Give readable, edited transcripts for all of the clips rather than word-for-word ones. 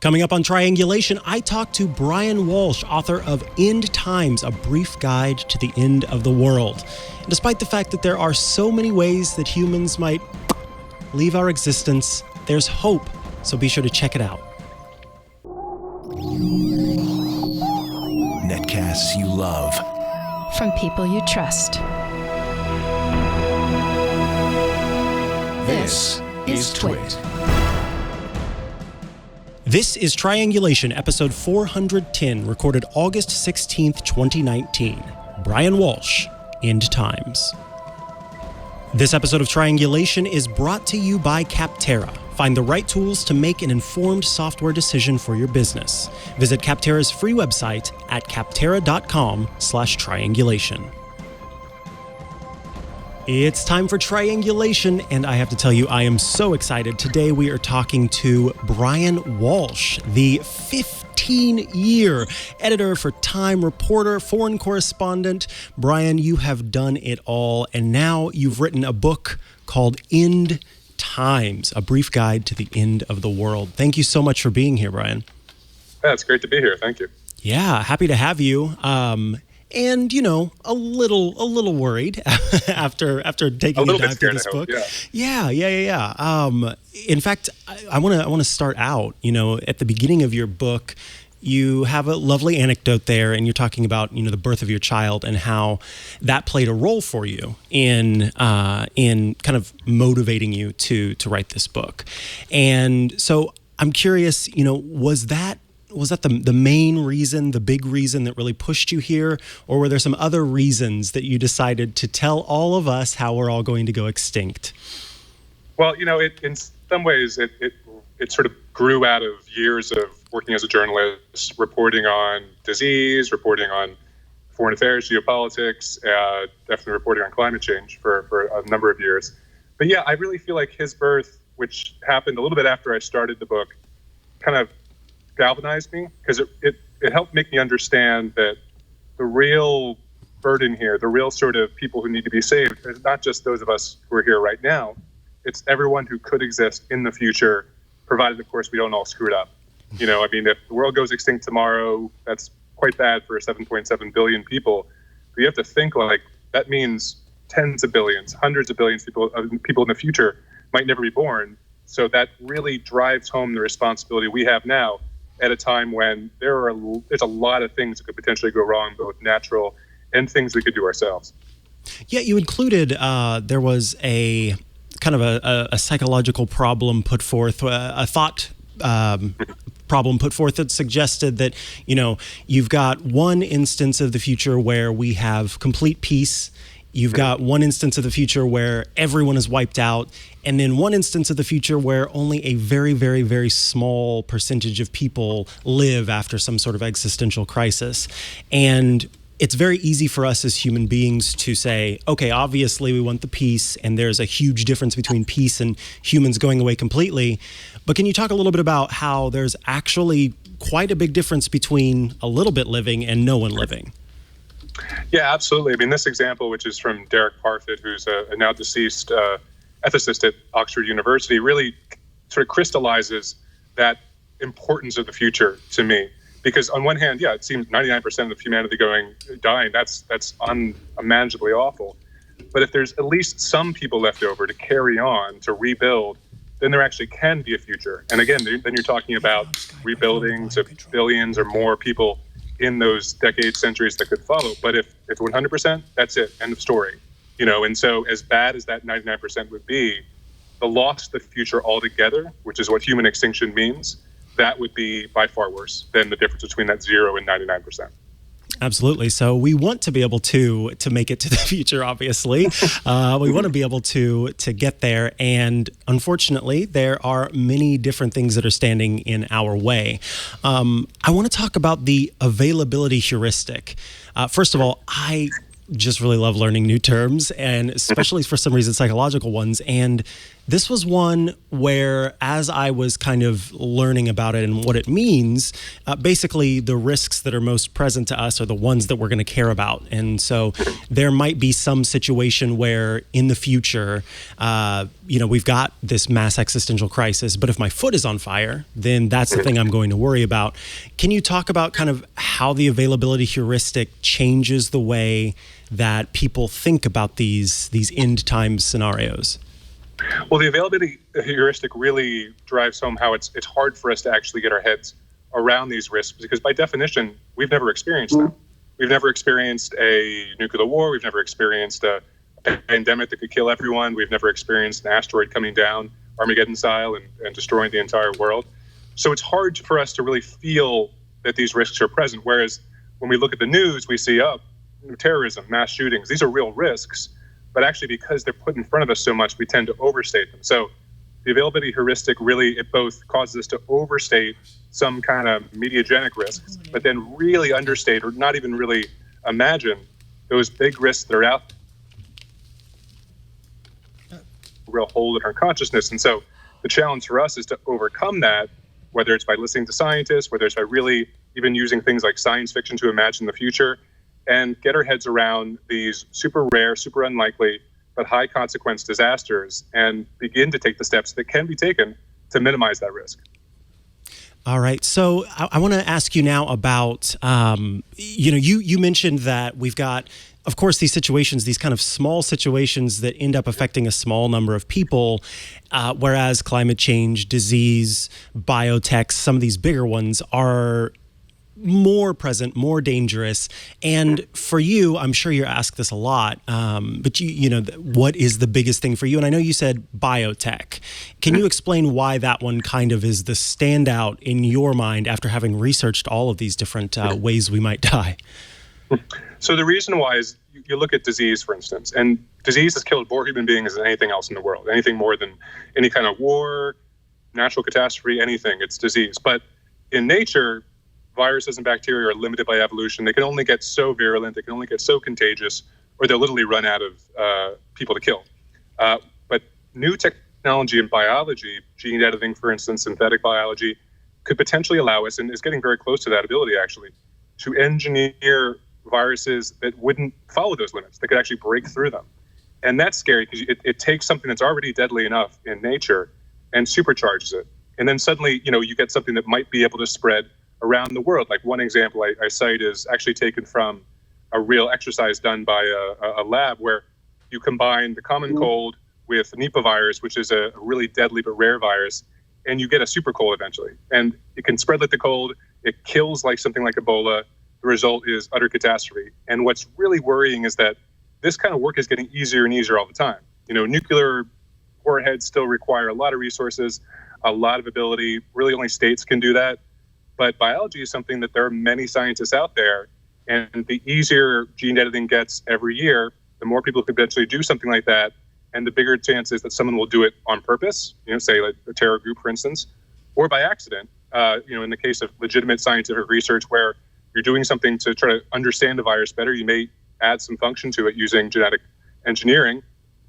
Coming up on Triangulation, I talk to Bryan Walsh, author of End Times, A Brief Guide to the End of the World. And despite the fact that there are so many ways that humans might leave our existence, there's hope, so be sure to check it out. Netcasts you love. From people you trust. This is Twit. This is Triangulation, episode 410, recorded August 16th, 2019. Bryan Walsh, End Times. This episode of Triangulation is brought to you by Capterra. Find the right tools to make an informed software decision for your business. Visit Capterra's free website at capterra.com/triangulation. It's time for Triangulation, and I have to tell you, I am so excited. Today we are talking to Bryan Walsh, the 15-year editor for Time, reporter, foreign correspondent. Bryan, you have done it all, and now you've written a book called End Times, A Brief Guide to the End of the World. Thank you so much for being here, Bryan. Yeah, it's great to be here. Thank you. Yeah, happy to have you. And, you know, a little worried after taking a dive through this book. Yeah. In fact, I want to start out, at the beginning of your book. You have a lovely anecdote there, and you're talking about, the birth of your child and how that played a role for you in kind of motivating you to write this book. And so I'm curious, was that the main reason, the big reason that really pushed you here? Or were there some other reasons that you decided to tell all of us how we're all going to go extinct? Well, in some ways, it sort of grew out of years of working as a journalist, reporting on disease, reporting on foreign affairs, geopolitics, definitely reporting on climate change for a number of years. But yeah, I really feel like his birth, which happened a little bit after I started the book, kind of galvanized me, because it helped make me understand that the real burden here, the real sort of people who need to be saved, is not just those of us who are here right now. It's everyone who could exist in the future, provided, of course, we don't all screw it up. If the world goes extinct tomorrow, that's quite bad for 7.7 billion people. But you have to think like that means tens of billions, hundreds of billions of people in the future might never be born. So that really drives home the responsibility we have now, at a time when there's a lot of things that could potentially go wrong, both natural and things we could do ourselves. Yeah, you included, there was a kind of a psychological problem put forth, a thought problem put forth that suggested that, you've got one instance of the future where we have complete peace. You've got one instance of the future where everyone is wiped out, and then one instance of the future where only a very, very, very small percentage of people live after some sort of existential crisis. And it's very easy for us as human beings to say, okay, obviously we want the peace, and there's a huge difference between peace and humans going away completely. But can you talk a little bit about how there's actually quite a big difference between a little bit living and no one living? Yeah, absolutely. I mean, this example, which is from Derek Parfit, who's a now deceased ethicist at Oxford University, really sort of crystallizes that importance of the future to me. Because on one hand, it seems 99% of humanity dying, that's unmanageably awful. But if there's at least some people left over to carry on, to rebuild, then there actually can be a future. And again, then you're talking about rebuilding to billions or more people in those decades, centuries that could follow. But if it's 100%, that's it, end of story. And so as bad as that 99% would be, the loss of the future altogether, which is what human extinction means, that would be by far worse than the difference between that 0 and 99%. Absolutely. So we want to be able to make it to the future, obviously. We want to be able to get there. And unfortunately, there are many different things that are standing in our way. I want to talk about the availability heuristic. First of all, I just really love learning new terms, and especially for some reason, psychological ones. And This was one where, as I was kind of learning about it and what it means, basically the risks that are most present to us are the ones that we're going to care about. And so there might be some situation where in the future, we've got this mass existential crisis, but if my foot is on fire, then that's the thing I'm going to worry about. Can you talk about kind of how the availability heuristic changes the way that people think about these end time scenarios? Well, the availability heuristic really drives home how it's hard for us to actually get our heads around these risks, because by definition, we've never experienced them. We've never experienced a nuclear war. We've never experienced a pandemic that could kill everyone. We've never experienced an asteroid coming down Armageddon style and destroying the entire world. So it's hard for us to really feel that these risks are present. Whereas when we look at the news, we see, terrorism, mass shootings, these are real risks. But actually, because they're put in front of us so much, we tend to overstate them. So the availability heuristic really, it both causes us to overstate some kind of mediagenic risks, but then really understate or not even really imagine those big risks that are out there, real hole in our consciousness. And so the challenge for us is to overcome that, whether it's by listening to scientists, whether it's by really even using things like science fiction to imagine the future, and get our heads around these super rare, super unlikely, but high consequence disasters, and begin to take the steps that can be taken to minimize that risk. All right. So I want to ask you now about, you mentioned that we've got, of course, these situations, these kind of small situations that end up affecting a small number of people, whereas climate change, disease, biotech, some of these bigger ones are more present, more dangerous. And for you, I'm sure you're asked this a lot, but what is the biggest thing for you? And I know you said biotech. Can you explain why that one kind of is the standout in your mind after having researched all of these different ways we might die? So the reason why is you look at disease, for instance, and disease has killed more human beings than anything else in the world, anything more than any kind of war, natural catastrophe, anything, it's disease. But in nature, viruses and bacteria are limited by evolution. They can only get so virulent, they can only get so contagious, or they'll literally run out of people to kill. But new technology in biology, gene editing, for instance, synthetic biology, could potentially allow us, and is getting very close to that ability actually, to engineer viruses that wouldn't follow those limits, that could actually break through them. And that's scary because it takes something that's already deadly enough in nature and supercharges it. And then suddenly, you get something that might be able to spread around the world. Like one example I cite is actually taken from a real exercise done by a lab where you combine the common cold with Nipah virus, which is a really deadly but rare virus, and you get a super cold eventually. And it can spread like the cold. It kills like something like Ebola. The result is utter catastrophe. And what's really worrying is that this kind of work is getting easier and easier all the time. Nuclear warheads still require a lot of resources, a lot of ability. Really only states can do that. But biology is something that there are many scientists out there, and the easier gene editing gets every year, the more people can eventually do something like that, and the bigger chance is that someone will do it on purpose, say like a terror group, for instance, or by accident. In the case of legitimate scientific research where you're doing something to try to understand the virus better, you may add some function to it using genetic engineering.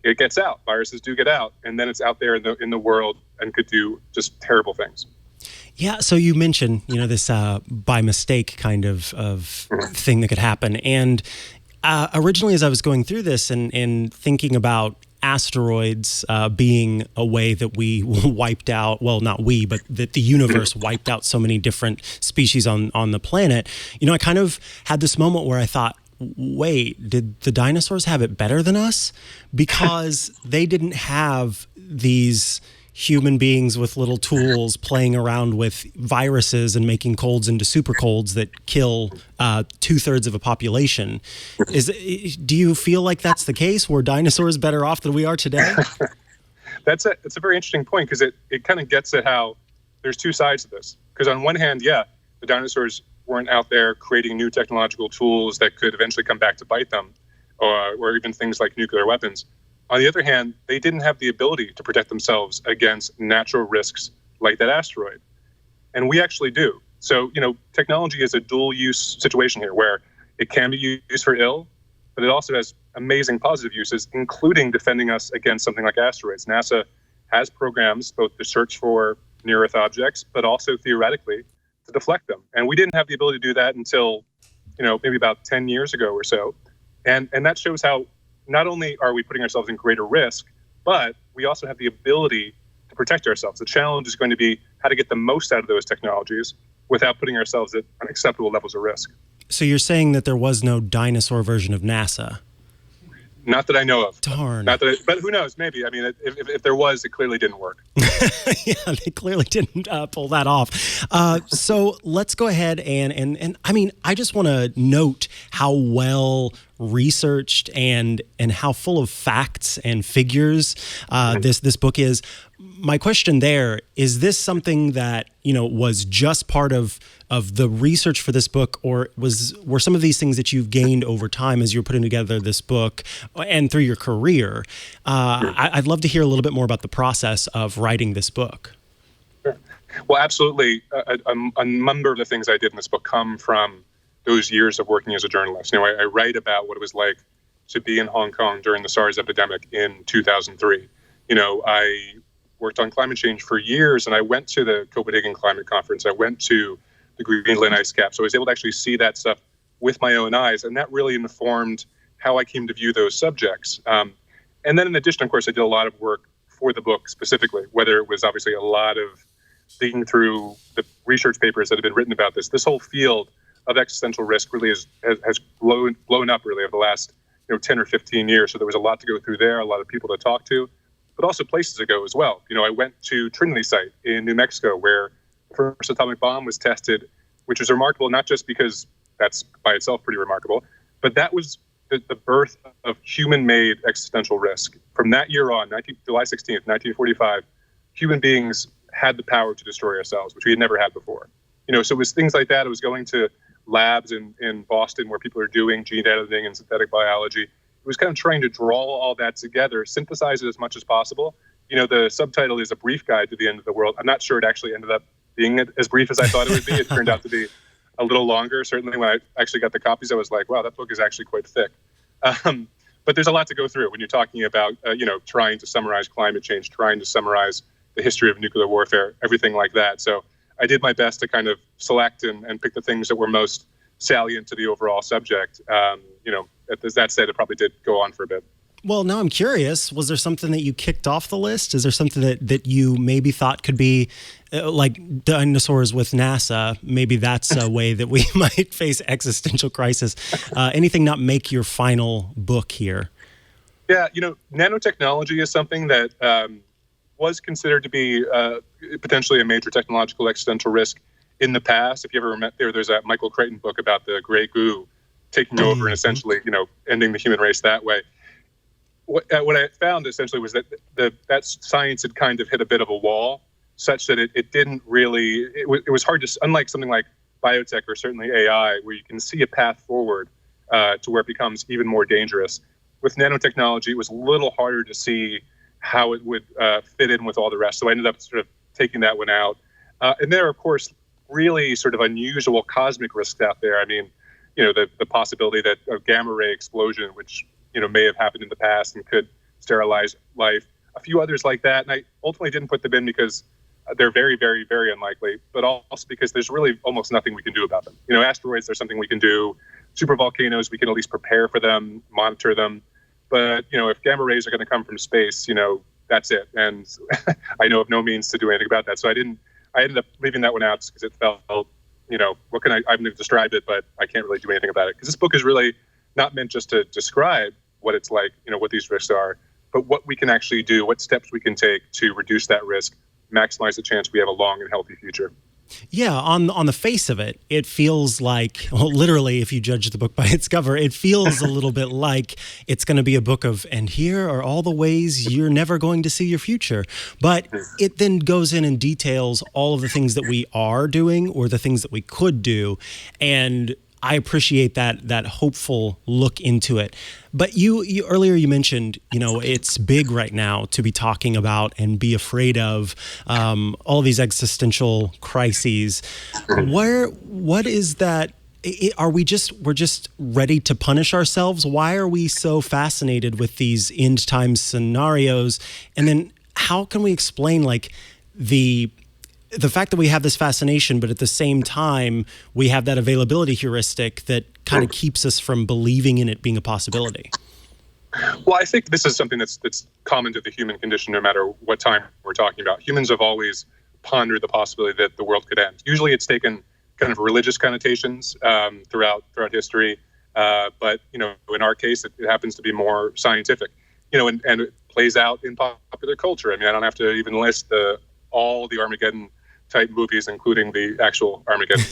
It gets out. Viruses do get out, and then it's out there in the world and could do just terrible things. Yeah, so you mentioned, this by mistake kind of thing that could happen. And originally, as I was going through this and thinking about asteroids being a way that we wiped out, well, not we, but that the universe wiped out so many different species on the planet, I kind of had this moment where I thought, wait, did the dinosaurs have it better than us? Because they didn't have these human beings with little tools playing around with viruses and making colds into super colds that kill 2/3 of a population. Do you feel like that's the case? Were dinosaurs better off than we are today? It's a very interesting point because it kind of gets at how there's two sides to this. Because on one hand, the dinosaurs weren't out there creating new technological tools that could eventually come back to bite them, or even things like nuclear weapons. On the other hand, they didn't have the ability to protect themselves against natural risks like that asteroid. And we actually do. So, technology is a dual use situation here where it can be used for ill, but it also has amazing positive uses, including defending us against something like asteroids. NASA has programs both to search for near-Earth objects, but also theoretically to deflect them. And we didn't have the ability to do that until, maybe about 10 years ago or so. And that shows how not only are we putting ourselves in greater risk, but we also have the ability to protect ourselves. The challenge is going to be how to get the most out of those technologies without putting ourselves at unacceptable levels of risk. So you're saying that there was no dinosaur version of NASA? Not that I know of. Darn. But who knows? Maybe. I mean, if there was, it clearly didn't work. Yeah, they clearly didn't pull that off. So let's go ahead and I mean, I just want to note how well researched and how full of facts and figures this book is. My question there is: this something that was just part of the research for this book, or were some of these things that you've gained over time as you're putting together this book and through your career? I'd love to hear a little bit more about the process of writing this book. Sure. Well, absolutely. A number of the things I did in this book come from those years of working as a journalist. I write about what it was like to be in Hong Kong during the SARS epidemic in 2003. I worked on climate change for years, and I went to the Copenhagen Climate Conference. I went to the Greenland ice cap. So I was able to actually see that stuff with my own eyes, and that really informed how I came to view those subjects. And then in addition, of course, I did a lot of work for the book specifically, whether it was obviously a lot of digging through the research papers that have been written about this. This whole field of existential risk really has blown up really over the last 10 or 15 years. So there was a lot to go through there, a lot of people to talk to, but also places to go as well. I went to Trinity site in New Mexico where the first atomic bomb was tested, which is remarkable, not just because that's by itself pretty remarkable, but that was the birth of human-made existential risk. From that year on, July 16th, 1945, human beings had the power to destroy ourselves, which we had never had before. So it was things like that. It was going to labs in Boston where people are doing gene editing and synthetic biology. It was kind of trying to draw all that together, synthesize it as much as possible. The subtitle is A Brief Guide to the End of the World. I'm not sure it actually ended up being as brief as I thought it would be. It turned out to be a little longer. Certainly when I actually got the copies, I was like, wow, that book is actually quite thick. But there's a lot to go through when you're talking about, trying to summarize climate change, trying to summarize the history of nuclear warfare, everything like that. So I did my best to kind of select and pick the things that were most salient to the overall subject. That said, it probably did go on for a bit. Well, now I'm curious, was there something that you kicked off the list? Is there something that you maybe thought could be like dinosaurs with NASA? Maybe that's a way that we might face existential crisis. Anything not make your final book here? Yeah, nanotechnology is something that was considered to be potentially a major technological existential risk in the past. If you ever remember, there's that Michael Crichton book about the gray goo taking over and essentially, ending the human race that way. What I found essentially was that that science had kind of hit a bit of a wall, such that it didn't really. It was hard to, unlike something like biotech or certainly AI, where you can see a path forward to where it becomes even more dangerous. With nanotechnology, it was a little harder to see how it would fit in with all the rest. So I ended up sort of taking that one out. And there are, of course, really sort of unusual cosmic risks out there. I mean, the possibility that a gamma ray explosion, which may have happened in the past and could sterilize life. A few others like that, and I ultimately didn't put them in because they're very, very, very unlikely, but also because there's really almost nothing we can do about them. Asteroids, there's something we can do. Super-volcanoes, we can at least prepare for them, monitor them. But, if gamma rays are going to come from space, that's it. And I know of no means to do anything about that. So I ended up leaving that one out because it felt, I've described it, but I can't really do anything about it. Because this book is really not meant just to describe what it's like, what these risks are, but what we can actually do, what steps we can take to reduce that risk, maximize the chance we have a long and healthy future. Yeah, on the face of it, it feels like, literally, if you judge the book by its cover, it feels a little bit like it's going to be a book of, and here are all the ways you're never going to see your future. But it then goes in and details all of the things that we are doing or the things that we could do. And I appreciate that hopeful look into it. But you earlier you mentioned, it's big right now to be talking about and be afraid of all these existential crises. What is that? We're just ready to punish ourselves? Why are we so fascinated with these end time scenarios? And then how can we explain like the fact that we have this fascination, but at the same time we have that availability heuristic that kind of keeps us from believing in it being a possibility? Well, I think this is something that's common to the human condition, no matter what time we're talking about. Humans have always pondered the possibility that the world could end. Usually it's taken kind of religious connotations throughout history. But, in our case, it happens to be more scientific, and it plays out in popular culture. I mean, I don't have to even list all the Armageddon type movies, including the actual Armageddon,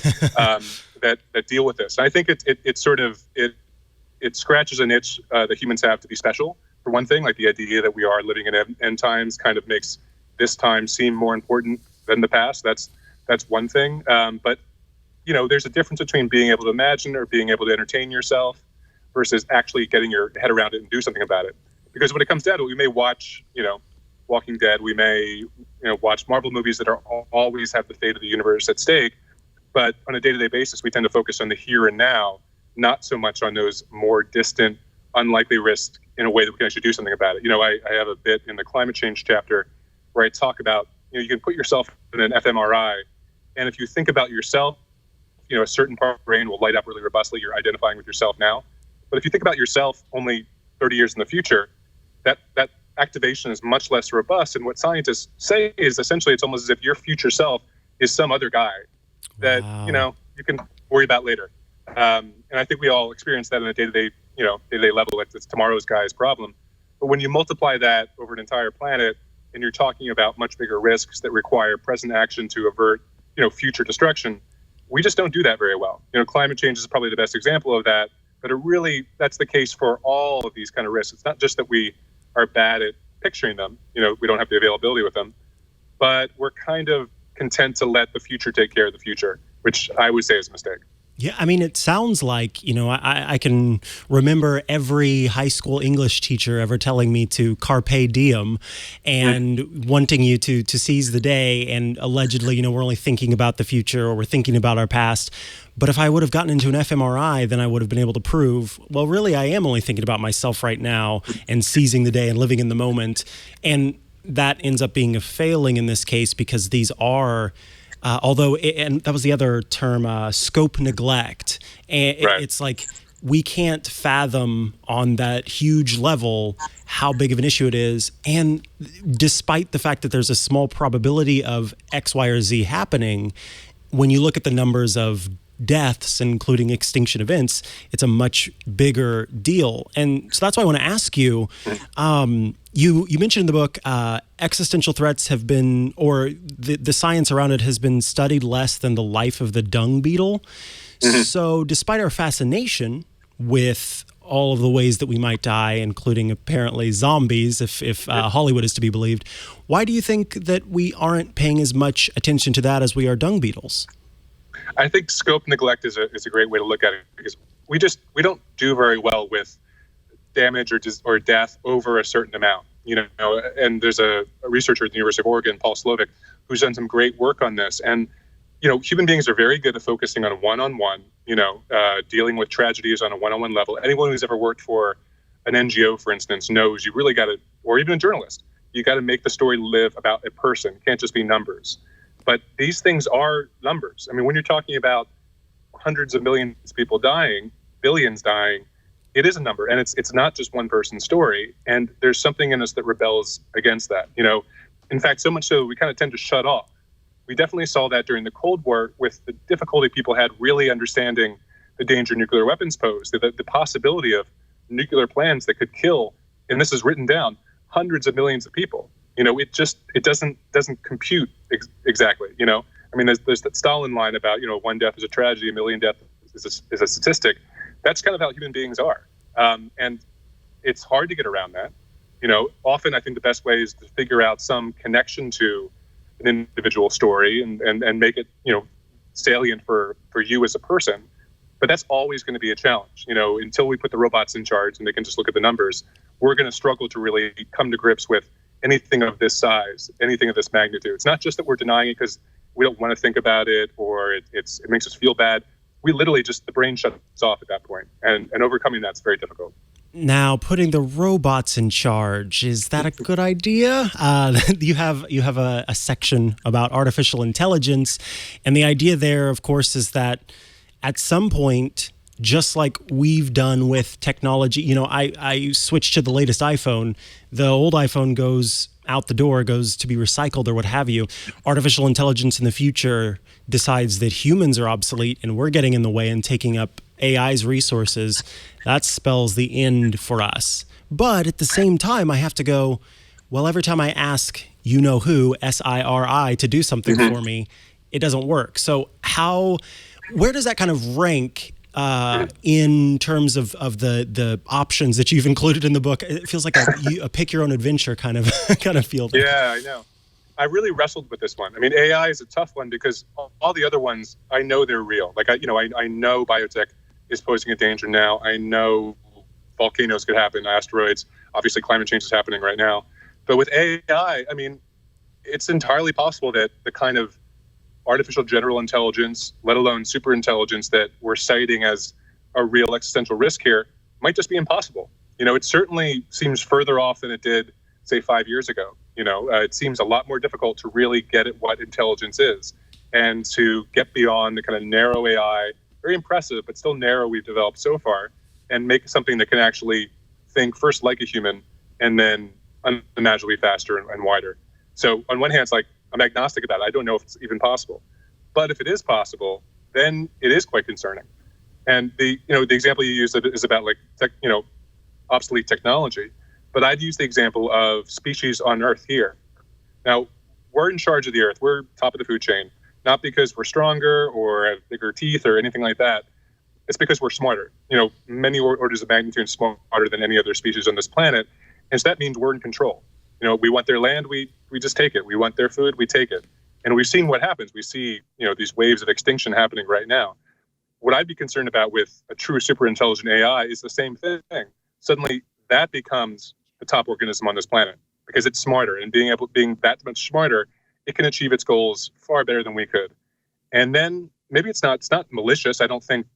that deal with this. And I think it scratches an itch that humans have to be special. For one thing, like the idea that we are living in end times kind of makes this time seem more important than the past. That's one thing. But there's a difference between being able to imagine or being able to entertain yourself versus actually getting your head around it and do something about it. Because when it comes down to it, we may watch, Walking Dead, we may, watch Marvel movies that are always have the fate of the universe at stake. But on a day-to-day basis, we tend to focus on the here and now, not so much on those more distant, unlikely risks in a way that we can actually do something about it. I have a bit in the climate change chapter where I talk about, you can put yourself in an fMRI, and if you think about yourself, a certain part of the brain will light up really robustly. You're identifying with yourself now. But if you think about yourself only 30 years in the future, that activation is much less robust. And what scientists say is essentially it's almost as if your future self is some other guy that, Wow. You can worry about later. And I think we all experience that on a day-to-day level. It's tomorrow's guy's problem. But when you multiply that over an entire planet and you're talking about much bigger risks that require present action to avert, future destruction, we just don't do that very well. Climate change is probably the best example of that, but that's the case for all of these kind of risks. It's not just that we are bad at picturing them, we don't have the availability with them, but we're kind of content to let the future take care of the future, which I would say is a mistake. Yeah, I mean, it sounds like, I can remember every high school English teacher ever telling me to carpe diem and wanting you to seize the day. And allegedly, we're only thinking about the future or we're thinking about our past. But if I would have gotten into an fMRI, then I would have been able to prove, well, really, I am only thinking about myself right now and seizing the day and living in the moment. And that ends up being a failing in this case because these are... and that was the other term, scope neglect. And Right. it's like we can't fathom on that huge level how big of an issue it is. And despite the fact that there's a small probability of X, Y, or Z happening, when you look at the numbers of deaths, including extinction events, it's a much bigger deal. And so that's why I want to ask you, you mentioned in the book, existential threats have been, or the science around it has been studied less than the life of the dung beetle. So despite our fascination with all of the ways that we might die, including apparently zombies, if Hollywood is to be believed, why do you think that we aren't paying as much attention to that as we are dung beetles? I think scope neglect is a great way to look at it because we don't do very well with damage or death over a certain amount, and there's a researcher at the University of Oregon, Paul Slovic, who's done some great work on this. And, human beings are very good at focusing on one-on-one, dealing with tragedies on a one-on-one level. Anyone who's ever worked for an NGO, for instance, knows you really got to, or even a journalist, you got to make the story live about a person. It can't just be numbers. But these things are numbers. I mean, when you're talking about hundreds of millions of people dying, billions dying, it is a number. And it's not just one person's story. And there's something in us that rebels against that. In fact, so much so we kind of tend to shut off. We definitely saw that during the Cold War with the difficulty people had really understanding the danger nuclear weapons pose, the possibility of nuclear plans that could kill, and this is written down, hundreds of millions of people. It doesn't compute exactly. I mean, there's that Stalin line about, one death is a tragedy, a million deaths is a statistic. That's kind of how human beings are. And it's hard to get around that. Often I think the best way is to figure out some connection to an individual story and make it, salient for you as a person. But that's always going to be a challenge. Until we put the robots in charge and they can just look at the numbers, we're going to struggle to really come to grips with anything of this size, anything of this magnitude. It's not just that we're denying it because we don't want to think about it or it makes us feel bad. We literally the brain shuts off at that point, and overcoming that's very difficult. Now, putting the robots in charge, is that a good idea? You have a section about artificial intelligence, and the idea there, of course, is that at some point, just like we've done with technology, I switched to the latest iPhone. The old iPhone goes out the door, goes to be recycled or what have you. Artificial intelligence in the future decides that humans are obsolete and we're getting in the way and taking up AI's resources. That spells the end for us. But at the same time, I have to go, well, every time I ask who, SIRI, to do something for me, it doesn't work. So where does that kind of rank in terms of the options that you've included in the book? It feels like a pick your own adventure kind of feel. Yeah, I know. I really wrestled with this one. I mean, AI is a tough one because all the other ones, I know they're real. Like, I know biotech is posing a danger now. I know volcanoes could happen, asteroids. Obviously, climate change is happening right now. But with AI, I mean, it's entirely possible that the kind of artificial general intelligence, let alone super intelligence, that we're citing as a real existential risk here might just be impossible. It certainly seems further off than it did, say, 5 years ago. It seems a lot more difficult to really get at what intelligence is and to get beyond the kind of narrow AI, very impressive, but still narrow we've developed so far, and make something that can actually think first like a human and then unimaginably faster and wider. So on one hand, it's like, I'm agnostic about it. I don't know if it's even possible. But if it is possible, then it is quite concerning. And the example you use is about obsolete technology. But I'd use the example of species on Earth here. Now, we're in charge of the Earth. We're top of the food chain, not because we're stronger or have bigger teeth or anything like that. It's because we're smarter. Many orders of magnitude smarter than any other species on this planet. And so that means we're in control. We want their land, we just take it. We want their food, we take it. And we've seen what happens. We see, these waves of extinction happening right now. What I'd be concerned about with a true super intelligent AI is the same thing. Suddenly that becomes the top organism on this planet because it's smarter, and being that much smarter, it can achieve its goals far better than we could. And then maybe it's not malicious. I don't think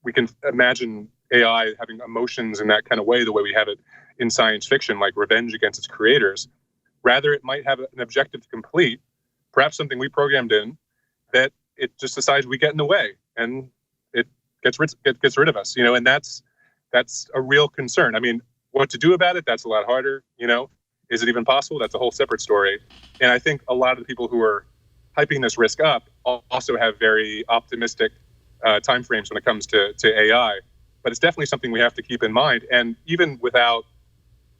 we can imagine AI having emotions in that kind of way, the way we have it in science fiction, like revenge against its creators. Rather, it might have an objective to complete, perhaps something we programmed in, that it just decides we get in the way and it gets rid of us, and that's a real concern. I mean, what to do about it, that's a lot harder, Is it even possible? That's a whole separate story. And I think a lot of the people who are hyping this risk up also have very optimistic timeframes when it comes to AI. But it's definitely something we have to keep in mind. And even without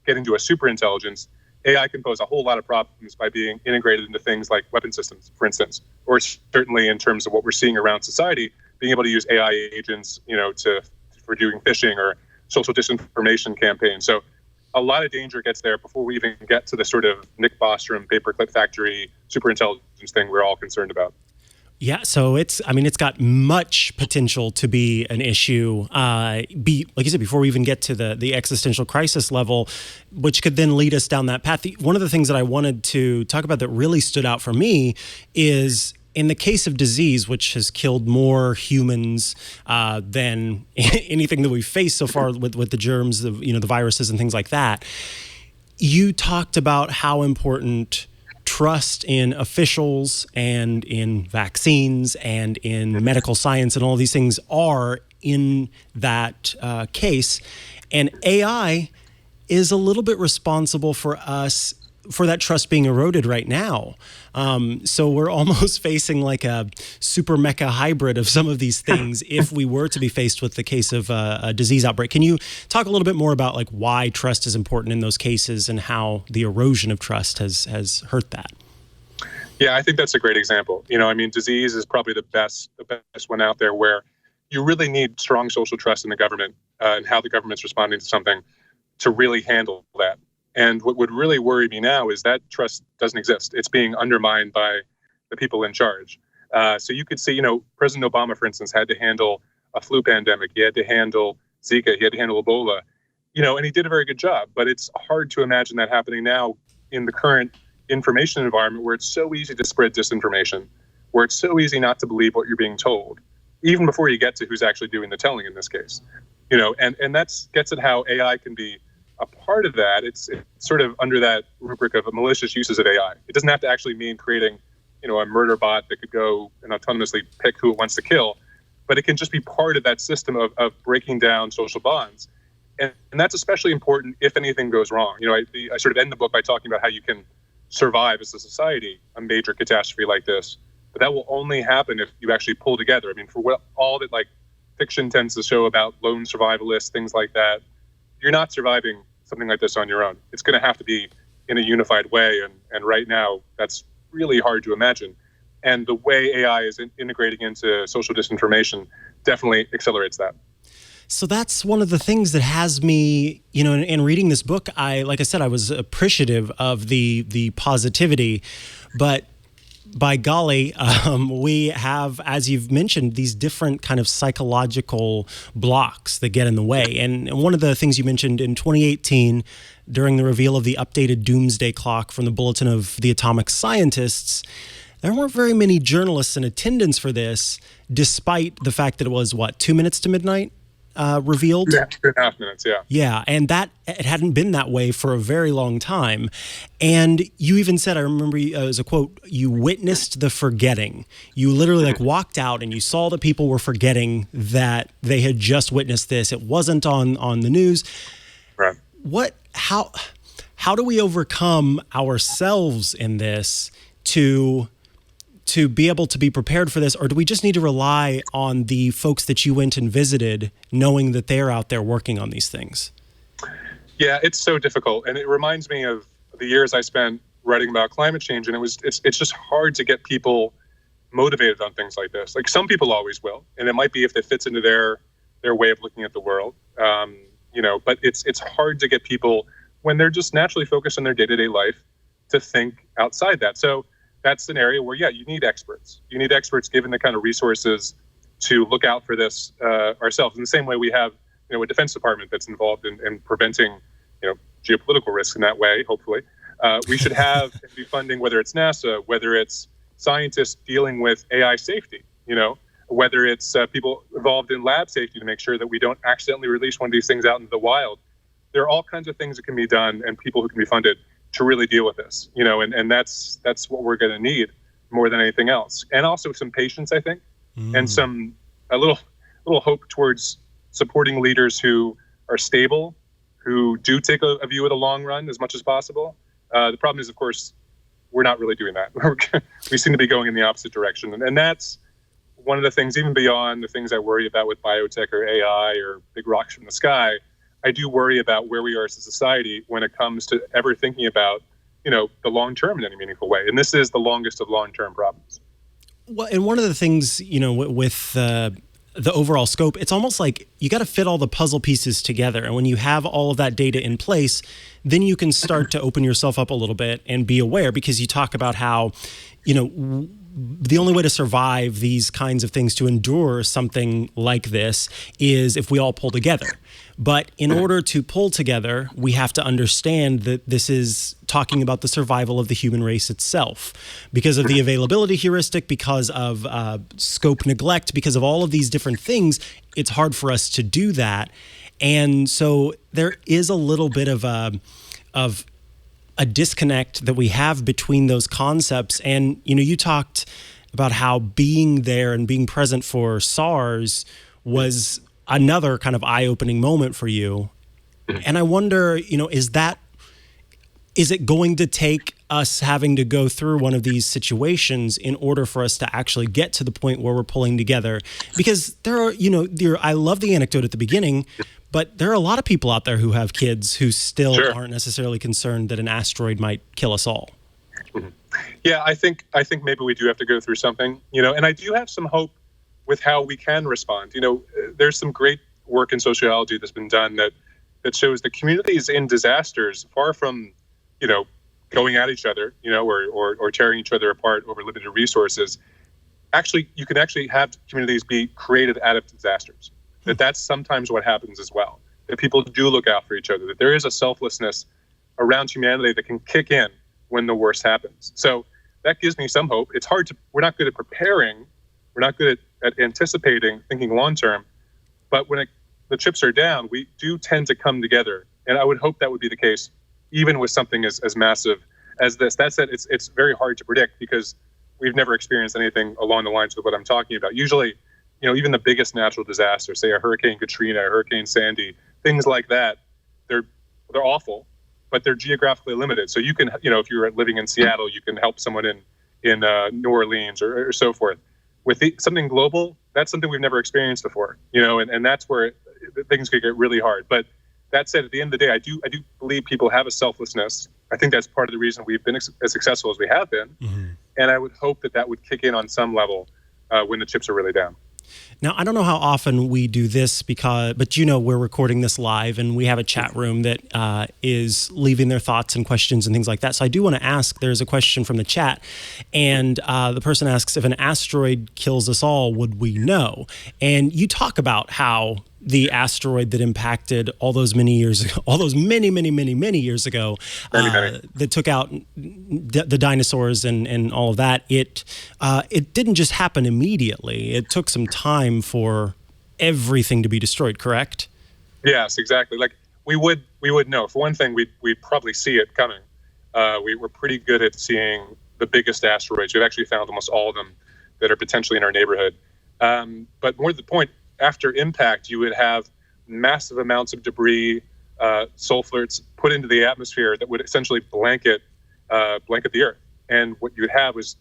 getting to a super intelligence, AI can pose a whole lot of problems by being integrated into things like weapon systems, for instance, or certainly in terms of what we're seeing around society, being able to use AI agents, for doing phishing or social disinformation campaigns. So a lot of danger gets there before we even get to the sort of Nick Bostrom paperclip factory super intelligence thing we're all concerned about. Yeah, so it's got much potential to be an issue, like you said, before we even get to the existential crisis level, which could then lead us down that path. One of the things that I wanted to talk about that really stood out for me is in the case of disease, which has killed more humans than anything that we've faced so far with the germs, the viruses and things like that. You talked about how important trust in officials and in vaccines and in medical science and all these things are in that case. And AI is a little bit responsible for that trust being eroded right now. So we're almost facing like a super mecha hybrid of some of these things if we were to be faced with the case of a disease outbreak. Can you talk a little bit more about like why trust is important in those cases and how the erosion of trust has hurt that? Yeah, I think that's a great example. Disease is probably the best one out there where you really need strong social trust in the government and how the government's responding to something to really handle that. And what would really worry me now is that trust doesn't exist. It's being undermined by the people in charge. So you could see, President Obama, for instance, had to handle a flu pandemic. He had to handle Zika. He had to handle Ebola, and he did a very good job. But it's hard to imagine that happening now in the current information environment where it's so easy to spread disinformation, where it's so easy not to believe what you're being told, even before you get to who's actually doing the telling in this case. and that's gets at how AI can be a part of that. It's sort of under that rubric of malicious uses of AI. It doesn't have to actually mean creating, a murder bot that could go and autonomously pick who it wants to kill, but it can just be part of that system of breaking down social bonds. And that's especially important if anything goes wrong. I sort of end the book by talking about how you can survive as a society a major catastrophe like this, but that will only happen if you actually pull together. I mean, for all that fiction tends to show about lone survivalists, things like that, you're not surviving something like this on your own. It's going to have to be in a unified way, and right now that's really hard to imagine. And the way AI is integrating into social disinformation definitely accelerates that. So that's one of the things that has me, in reading this book, like I said, I was appreciative of the positivity, but by golly, we have, as you've mentioned, these different kind of psychological blocks that get in the way. And one of the things you mentioned in 2018, during the reveal of the updated doomsday clock from the Bulletin of the Atomic Scientists, there weren't very many journalists in attendance for this, despite the fact that it was, 2 minutes to midnight? Revealed? Yeah, 2.5 minutes, yeah. Yeah, and that it hadn't been that way for a very long time. And you even said, I remember as a quote, you witnessed the forgetting. You literally walked out and you saw that people were forgetting that they had just witnessed this. It wasn't on the news. Right. How do we overcome ourselves in this to be able to be prepared for this, or do we just need to rely on the folks that you went and visited, knowing that they're out there working on these things? Yeah, it's so difficult, and it reminds me of the years I spent writing about climate change, and it's just hard to get people motivated on things like this. Like, some people always will, and it might be if it fits into their way of looking at the world, But it's hard to get people when they're just naturally focused on their day-to-day life to think outside that. So that's an area where, you need experts. You need experts given the kind of resources to look out for this ourselves. In the same way we have, a Defense Department that's involved in preventing, geopolitical risks in that way, hopefully. We should have and be funding, whether it's NASA, whether it's scientists dealing with AI safety, whether it's people involved in lab safety to make sure that we don't accidentally release one of these things out into the wild. There are all kinds of things that can be done and people who can be funded to really deal with this, and that's what we're going to need more than anything else. And also some patience, I think, and a little hope towards supporting leaders who are stable, who do take a view of the long run as much as possible. The problem is, of course, we're not really doing that. We seem to be going in the opposite direction. And that's one of the things, even beyond the things I worry about with biotech or AI or big rocks from the sky, I do worry about where we are as a society when it comes to ever thinking about, the long term in any meaningful way. And this is the longest of long-term problems. Well, and one of the things, with the overall scope, it's almost like you got to fit all the puzzle pieces together. And when you have all of that data in place, then you can start to open yourself up a little bit and be aware, because you talk about how, the only way to survive these kinds of things, to endure something like this, is if we all pull together. But in order to pull together, we have to understand that this is talking about the survival of the human race itself, because of the availability heuristic, because of scope neglect, because of all of these different things. It's hard for us to do that. And so there is a little bit of a disconnect that we have between those concepts. And, you talked about how being there and being present for SARS was another kind of eye-opening moment for you. And I wonder, is it going to take us having to go through one of these situations in order for us to actually get to the point where we're pulling together? Because there are, I love the anecdote at the beginning, but there are a lot of people out there who have kids who still aren't necessarily concerned that an asteroid might kill us all. Yeah, I think maybe we do have to go through something, and I do have some hope with how we can respond. There's some great work in sociology that's been done that shows that communities in disasters, far from, going at each other, or tearing each other apart over limited resources, you can actually have communities be created out of disasters. That's sometimes what happens as well. That people do look out for each other. That there is a selflessness around humanity that can kick in when the worst happens. So that gives me some hope. It's hard we're not good at preparing. We're not good at anticipating, thinking long term. But when it the chips are down, we do tend to come together. And I would hope that would be the case, even with something as massive as this. That said, it's very hard to predict because we've never experienced anything along the lines of what I'm talking about. Usually, even the biggest natural disaster, say a Hurricane Katrina, a Hurricane Sandy, things like that, they're awful, but they're geographically limited. So you can, if you're living in Seattle, you can help someone in New Orleans or so forth. With something global, that's something we've never experienced before, and that's where things could get really hard. But that said, at the end of the day, I do believe people have a selflessness. I think that's part of the reason we've been as successful as we have been. Mm-hmm. And I would hope that would kick in on some level when the chips are really down. Now, I don't know how often we do this but we're recording this live and we have a chat room that is leaving their thoughts and questions and things like that. So I do want to ask, there's a question from the chat, and the person asks, if an asteroid kills us all, would we know? And you talk about how the asteroid that impacted all those many years ago, all those many years ago, that took out the dinosaurs and all of that, it didn't just happen immediately. It took some time for everything to be destroyed, correct? Yes, exactly. Like we would know. For one thing, we'd probably see it coming. We were pretty good at seeing the biggest asteroids. We've actually found almost all of them that are potentially in our neighborhood. But more to the point, after impact, you would have massive amounts of debris, sulfates put into the atmosphere that would essentially blanket the Earth. And what you would have was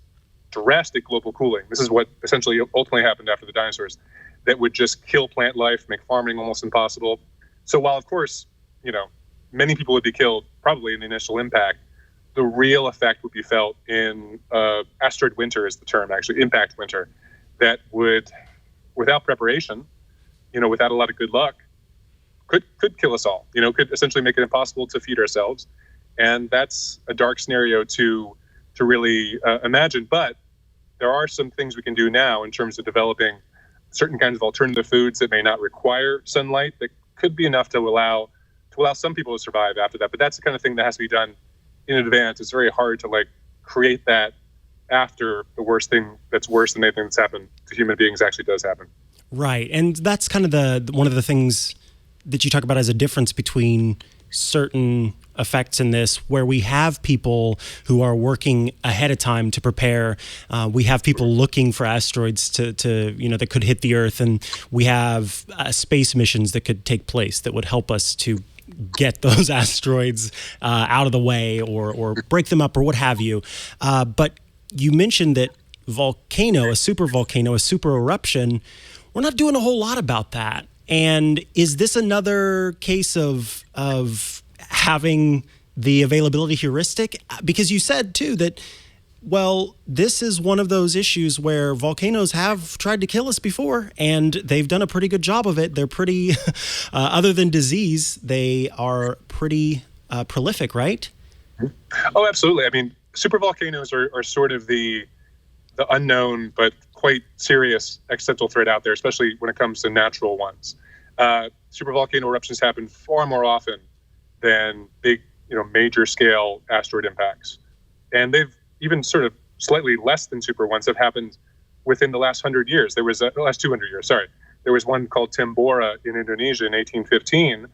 drastic global cooling. This is what essentially ultimately happened after the dinosaurs, that would just kill plant life, make farming almost impossible. So while, of course, many people would be killed probably in the initial impact, the real effect would be felt in asteroid winter is the term, actually, impact winter, that would, without preparation, without a lot of good luck, could kill us all, could essentially make it impossible to feed ourselves. And that's a dark scenario to really imagine. But there are some things we can do now in terms of developing certain kinds of alternative foods that may not require sunlight that could be enough to allow some people to survive after that. But that's the kind of thing that has to be done in advance. It's very hard to create that after the worst thing that's worse than anything that's happened to human beings actually does happen. Right. And that's kind of one of the things that you talk about as a difference between certain effects in this, where we have people who are working ahead of time to prepare. We have people looking for asteroids to that could hit the Earth, and we have space missions that could take place that would help us to get those asteroids out of the way or break them up or what have you. But you mentioned that a super-volcano, a super eruption, we're not doing a whole lot about that. And is this another case of having the availability heuristic? Because you said, too, that, this is one of those issues where volcanoes have tried to kill us before, and they've done a pretty good job of it. They're pretty, other than disease, they are pretty prolific, right? Oh, absolutely. I mean, supervolcanoes are sort of the unknown but quite serious existential threat out there, especially when it comes to natural ones. Supervolcano eruptions happen far more often than big, major scale asteroid impacts. And they've even sort of slightly less than super ones have happened within the last 100 years. There was last 200 years, sorry. There was one called Tambora in Indonesia in 1815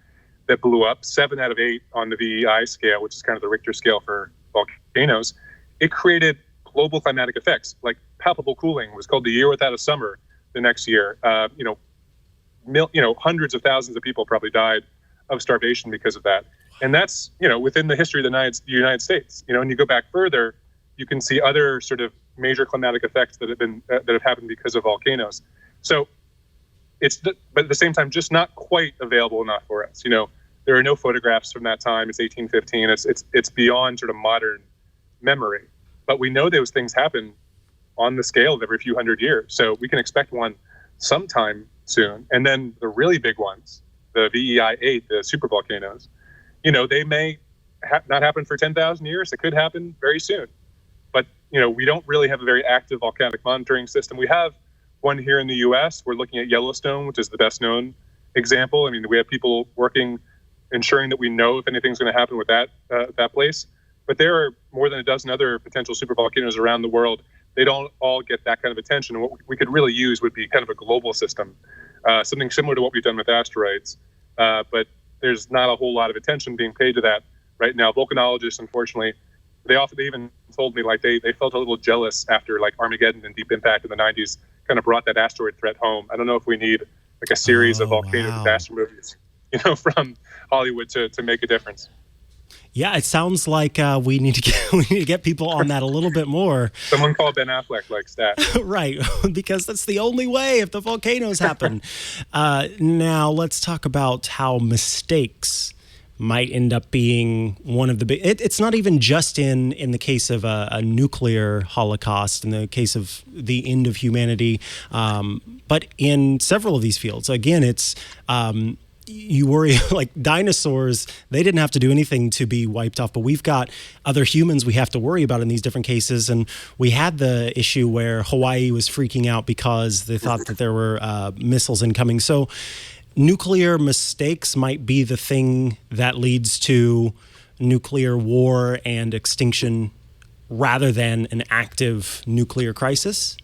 that blew up 7 out of 8 on the VEI scale, which is kind of the Richter scale for volcanoes. It created global climatic effects, like palpable cooling. It was called the year without a summer the next year. Hundreds of thousands of people probably died of starvation because of that. And that's, within the history of the United States. And you go back further, you can see other sort of major climatic effects that have happened because of volcanoes. So but at the same time, just not quite available enough for us. There are no photographs from that time. It's 1815. It's beyond sort of modern memory. But we know those things happen on the scale of every few hundred years. So we can expect one sometime soon. And then the really big ones, the VEI 8, the supervolcanoes, they may not happen for 10,000 years. It could happen very soon. But, we don't really have a very active volcanic monitoring system. We have one here in the U.S. We're looking at Yellowstone, which is the best known example. I mean, we have people working, ensuring that we know if anything's going to happen with that place. But there are more than a dozen other potential supervolcanoes around the world. They don't all get that kind of attention. And what we could really use would be kind of a global system something similar to what we've done with asteroids. But there's not a whole lot of attention being paid to that right now. Volcanologists, unfortunately, they even told me like they felt a little jealous after like Armageddon and Deep Impact in the 90s kind of brought that asteroid threat home. I don't know if we need like a series of volcano disaster movies, from Hollywood to make a difference. Yeah, it sounds like we need to get people on that a little bit more. Someone call Ben Affleck like stat. Right, because that's the only way if the volcanoes happen. Now let's talk about how mistakes might end up being one of the big. It's not even just in the case of a nuclear holocaust, in the case of the end of humanity, but in several of these fields. Again, it's. You worry, like dinosaurs, they didn't have to do anything to be wiped off, but we've got other humans we have to worry about in these different cases. And we had the issue where Hawaii was freaking out because they thought that there were missiles incoming. So nuclear mistakes might be the thing that leads to nuclear war and extinction rather than an active nuclear crisis.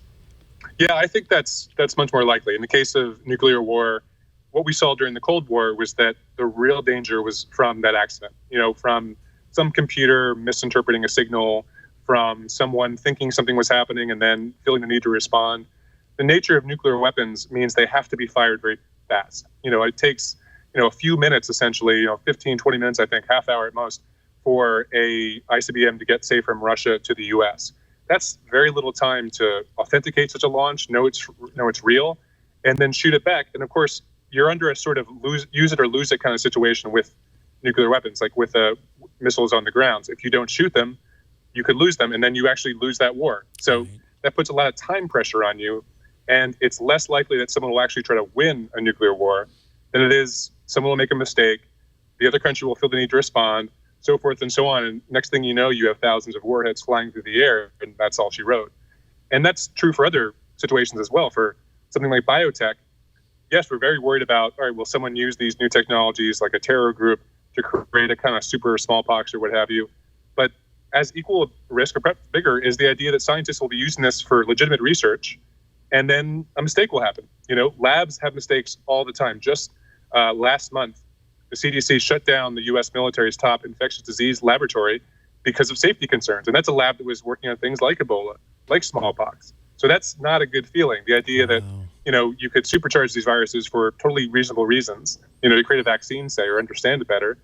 Yeah, I think that's much more likely. In the case of nuclear war, what we saw during the Cold War was that the real danger was from that accident, from some computer misinterpreting a signal, from someone thinking something was happening and then feeling the need to respond. The nature of nuclear weapons means they have to be fired very fast. It takes, a few minutes, essentially, 15, 20 minutes, I think, half hour at most, for a ICBM to get, say, from Russia to the US. That's very little time to authenticate such a launch, know it's real, and then shoot it back. And of course, you're under a sort of use it or lose it kind of situation with nuclear weapons, like with missiles on the ground. If you don't shoot them, you could lose them, and then you actually lose that war. So that puts a lot of time pressure on you, and it's less likely that someone will actually try to win a nuclear war than it is someone will make a mistake, the other country will feel the need to respond, so forth and so on. And next thing you know, you have thousands of warheads flying through the air, and that's all she wrote. And that's true for other situations as well. For something like biotech, yes, we're very worried about, all right, will someone use these new technologies like a terror group to create a kind of super smallpox or what have you? But as equal risk or perhaps bigger is the idea that scientists will be using this for legitimate research, and then a mistake will happen. Labs have mistakes all the time. Just last month, the CDC shut down the U.S. military's top infectious disease laboratory because of safety concerns. And that's a lab that was working on things like Ebola, like smallpox. So that's not a good feeling. The idea that, you could supercharge these viruses for totally reasonable reasons, to create a vaccine, say, or understand it better.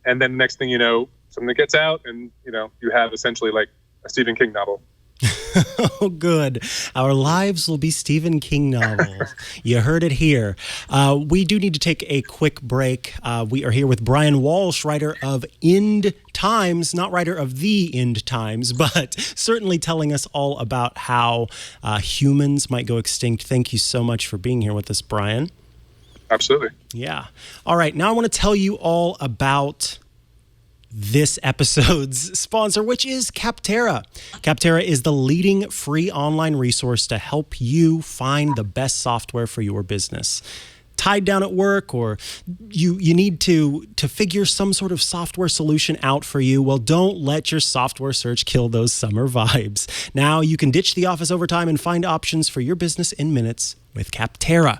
And then next thing you know, something gets out and, you have essentially like a Stephen King novel. Oh, good. Our lives will be Stephen King novels. You heard it here. We do need to take a quick break. We are here with Bryan Walsh, writer of End Times, not writer of The End Times, but certainly telling us all about how humans might go extinct. Thank you so much for being here with us, Bryan. Absolutely. Yeah. All right. Now I want to tell you all about this episode's sponsor, which is Capterra. Capterra is the leading free online resource to help you find the best software for your business. Tied down at work, or you need to figure some sort of software solution out for you, well, don't let your software search kill those summer vibes. Now you can ditch the office overtime and find options for your business in minutes with Capterra.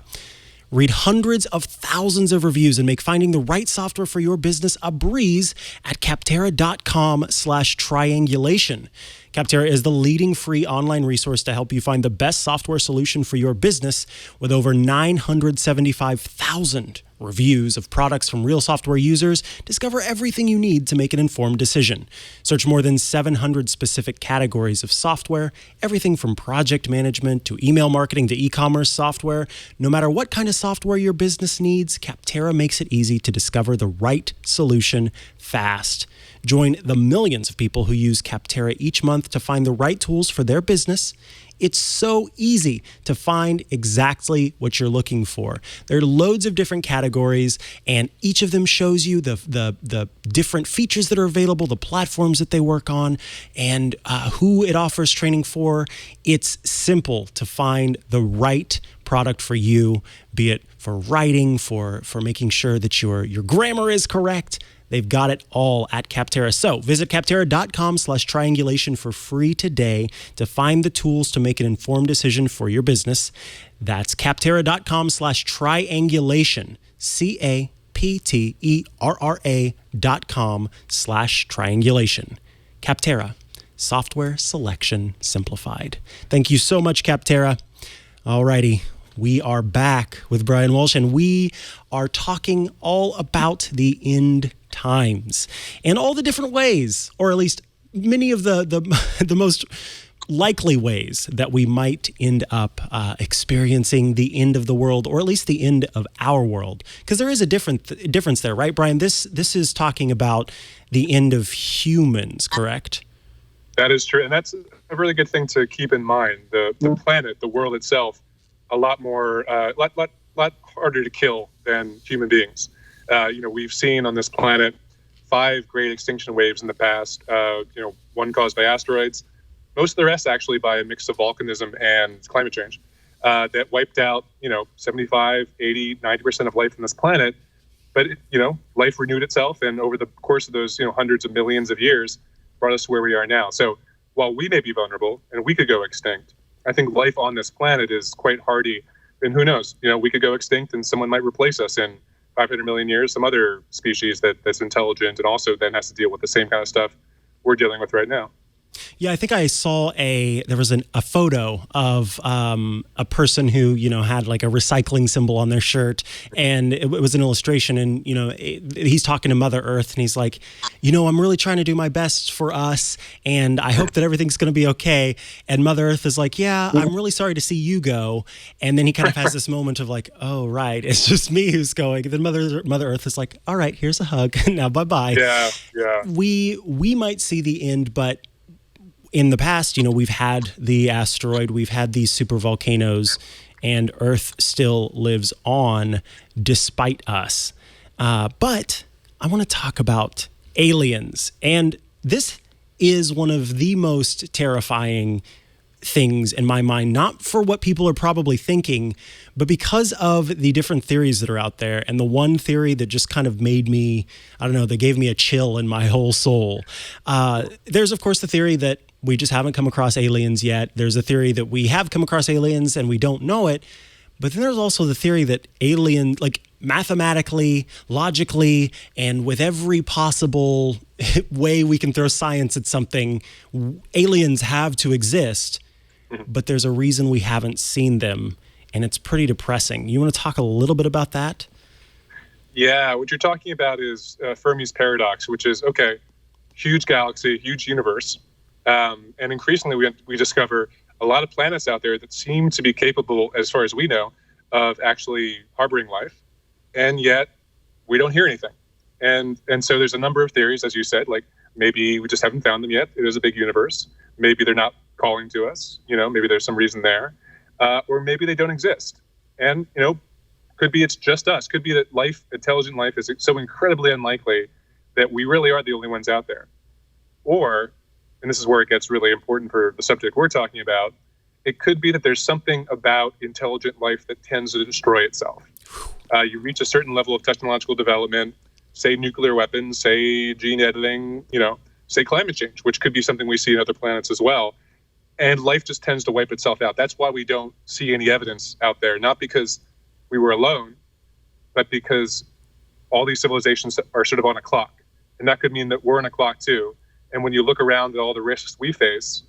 Read hundreds of thousands of reviews and make finding the right software for your business a breeze at Capterra.com/triangulation. Capterra is the leading free online resource to help you find the best software solution for your business, with over 975,000 reviews of products from real software users. Discover everything you need to make an informed decision. Search more than 700 specific categories of software, everything from project management to email marketing to e-commerce software. No matter what kind of software your business needs, Capterra makes it easy to discover the right solution fast. Join the millions of people who use Capterra each month to find the right tools for their business. It's so easy to find exactly what you're looking for. There are loads of different categories, and each of them shows you the different features that are available, the platforms that they work on, and who it offers training for. It's simple to find the right product for you, be it for writing, for making sure that your grammar is correct. They've got it all at Capterra. So visit capterra.com/triangulation for free today to find the tools to make an informed decision for your business. That's capterra.com/triangulation, capterra.com/triangulation. Capterra, software selection simplified. Thank you so much, Capterra. Alrighty, we are back with Bryan Walsh, and we are talking all about the end times and all the different ways, or at least many of the most likely ways that we might end up experiencing the end of the world, or at least the end of our world. Because there is a difference there, right, Bryan? This is talking about the end of humans, correct? That is true, and that's a really good thing to keep in mind. The planet, the world itself, a lot harder to kill than human beings. We've seen on this planet 5 great extinction waves in the past. One caused by asteroids. Most of the rest actually by a mix of volcanism and climate change that wiped out, 75, 80, 90% of life on this planet. But, life renewed itself. And over the course of those, hundreds of millions of years brought us to where we are now. So while we may be vulnerable and we could go extinct, I think life on this planet is quite hardy. And who knows, we could go extinct and someone might replace us in 500 million years, some other species that's intelligent and also then has to deal with the same kind of stuff we're dealing with right now. Yeah, I think I saw there was a photo of a person who, had like a recycling symbol on their shirt, and it was an illustration, and, he's talking to Mother Earth, and he's like, I'm really trying to do my best for us, and I hope that everything's going to be okay. And Mother Earth is like, yeah, I'm really sorry to see you go. And then he kind of has this moment of like, oh, right, it's just me who's going. And then Mother Earth is like, all right, here's a hug. Now, bye-bye. Yeah. We might see the end, but in the past, we've had the asteroid, we've had these super-volcanoes, and Earth still lives on despite us. But I want to talk about aliens. And this is one of the most terrifying things in my mind, not for what people are probably thinking, but because of the different theories that are out there. And the one theory that just kind of made me, they gave me a chill in my whole soul. There's, of course, the theory that we just haven't come across aliens yet. There's a theory that we have come across aliens and we don't know it. But then there's also the theory that mathematically, logically, and with every possible way we can throw science at something, aliens have to exist, but there's a reason we haven't seen them, and it's pretty depressing. You want to talk a little bit about that? Yeah, what you're talking about is Fermi's paradox, which is, huge galaxy, huge universe, and increasingly we discover a lot of planets out there that seem to be capable, as far as we know, of actually harboring life, and yet we don't hear anything. And so there's a number of theories, as you said, like maybe we just haven't found them yet. It is a big universe. Maybe they're not calling to us. Maybe there's some reason there, or maybe they don't exist. And could be it's just us. Could be that intelligent life, is so incredibly unlikely that we really are the only ones out there. Or, and this is where it gets really important for the subject we're talking about, it could be that there's something about intelligent life that tends to destroy itself. You reach a certain level of technological development, say nuclear weapons, say gene editing, say climate change, which could be something we see in other planets as well. And life just tends to wipe itself out. That's why we don't see any evidence out there, not because we were alone, but because all these civilizations are sort of on a clock. And that could mean that we're on a clock too. And when you look around at all the risks we face,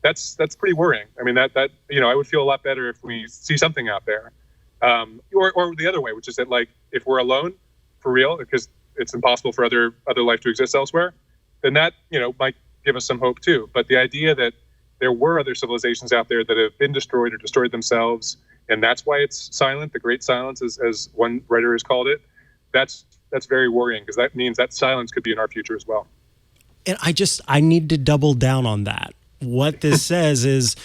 that's pretty worrying. I mean, that I would feel a lot better if we see something out there. Or the other way, which is that, like, if we're alone for real, because it's impossible for other life to exist elsewhere, then that, might give us some hope too. But the idea that there were other civilizations out there that have been destroyed or destroyed themselves, and that's why it's silent, the great silence, as one writer has called it, that's very worrying, because that means that silence could be in our future as well. And I need to double down on that. What this says is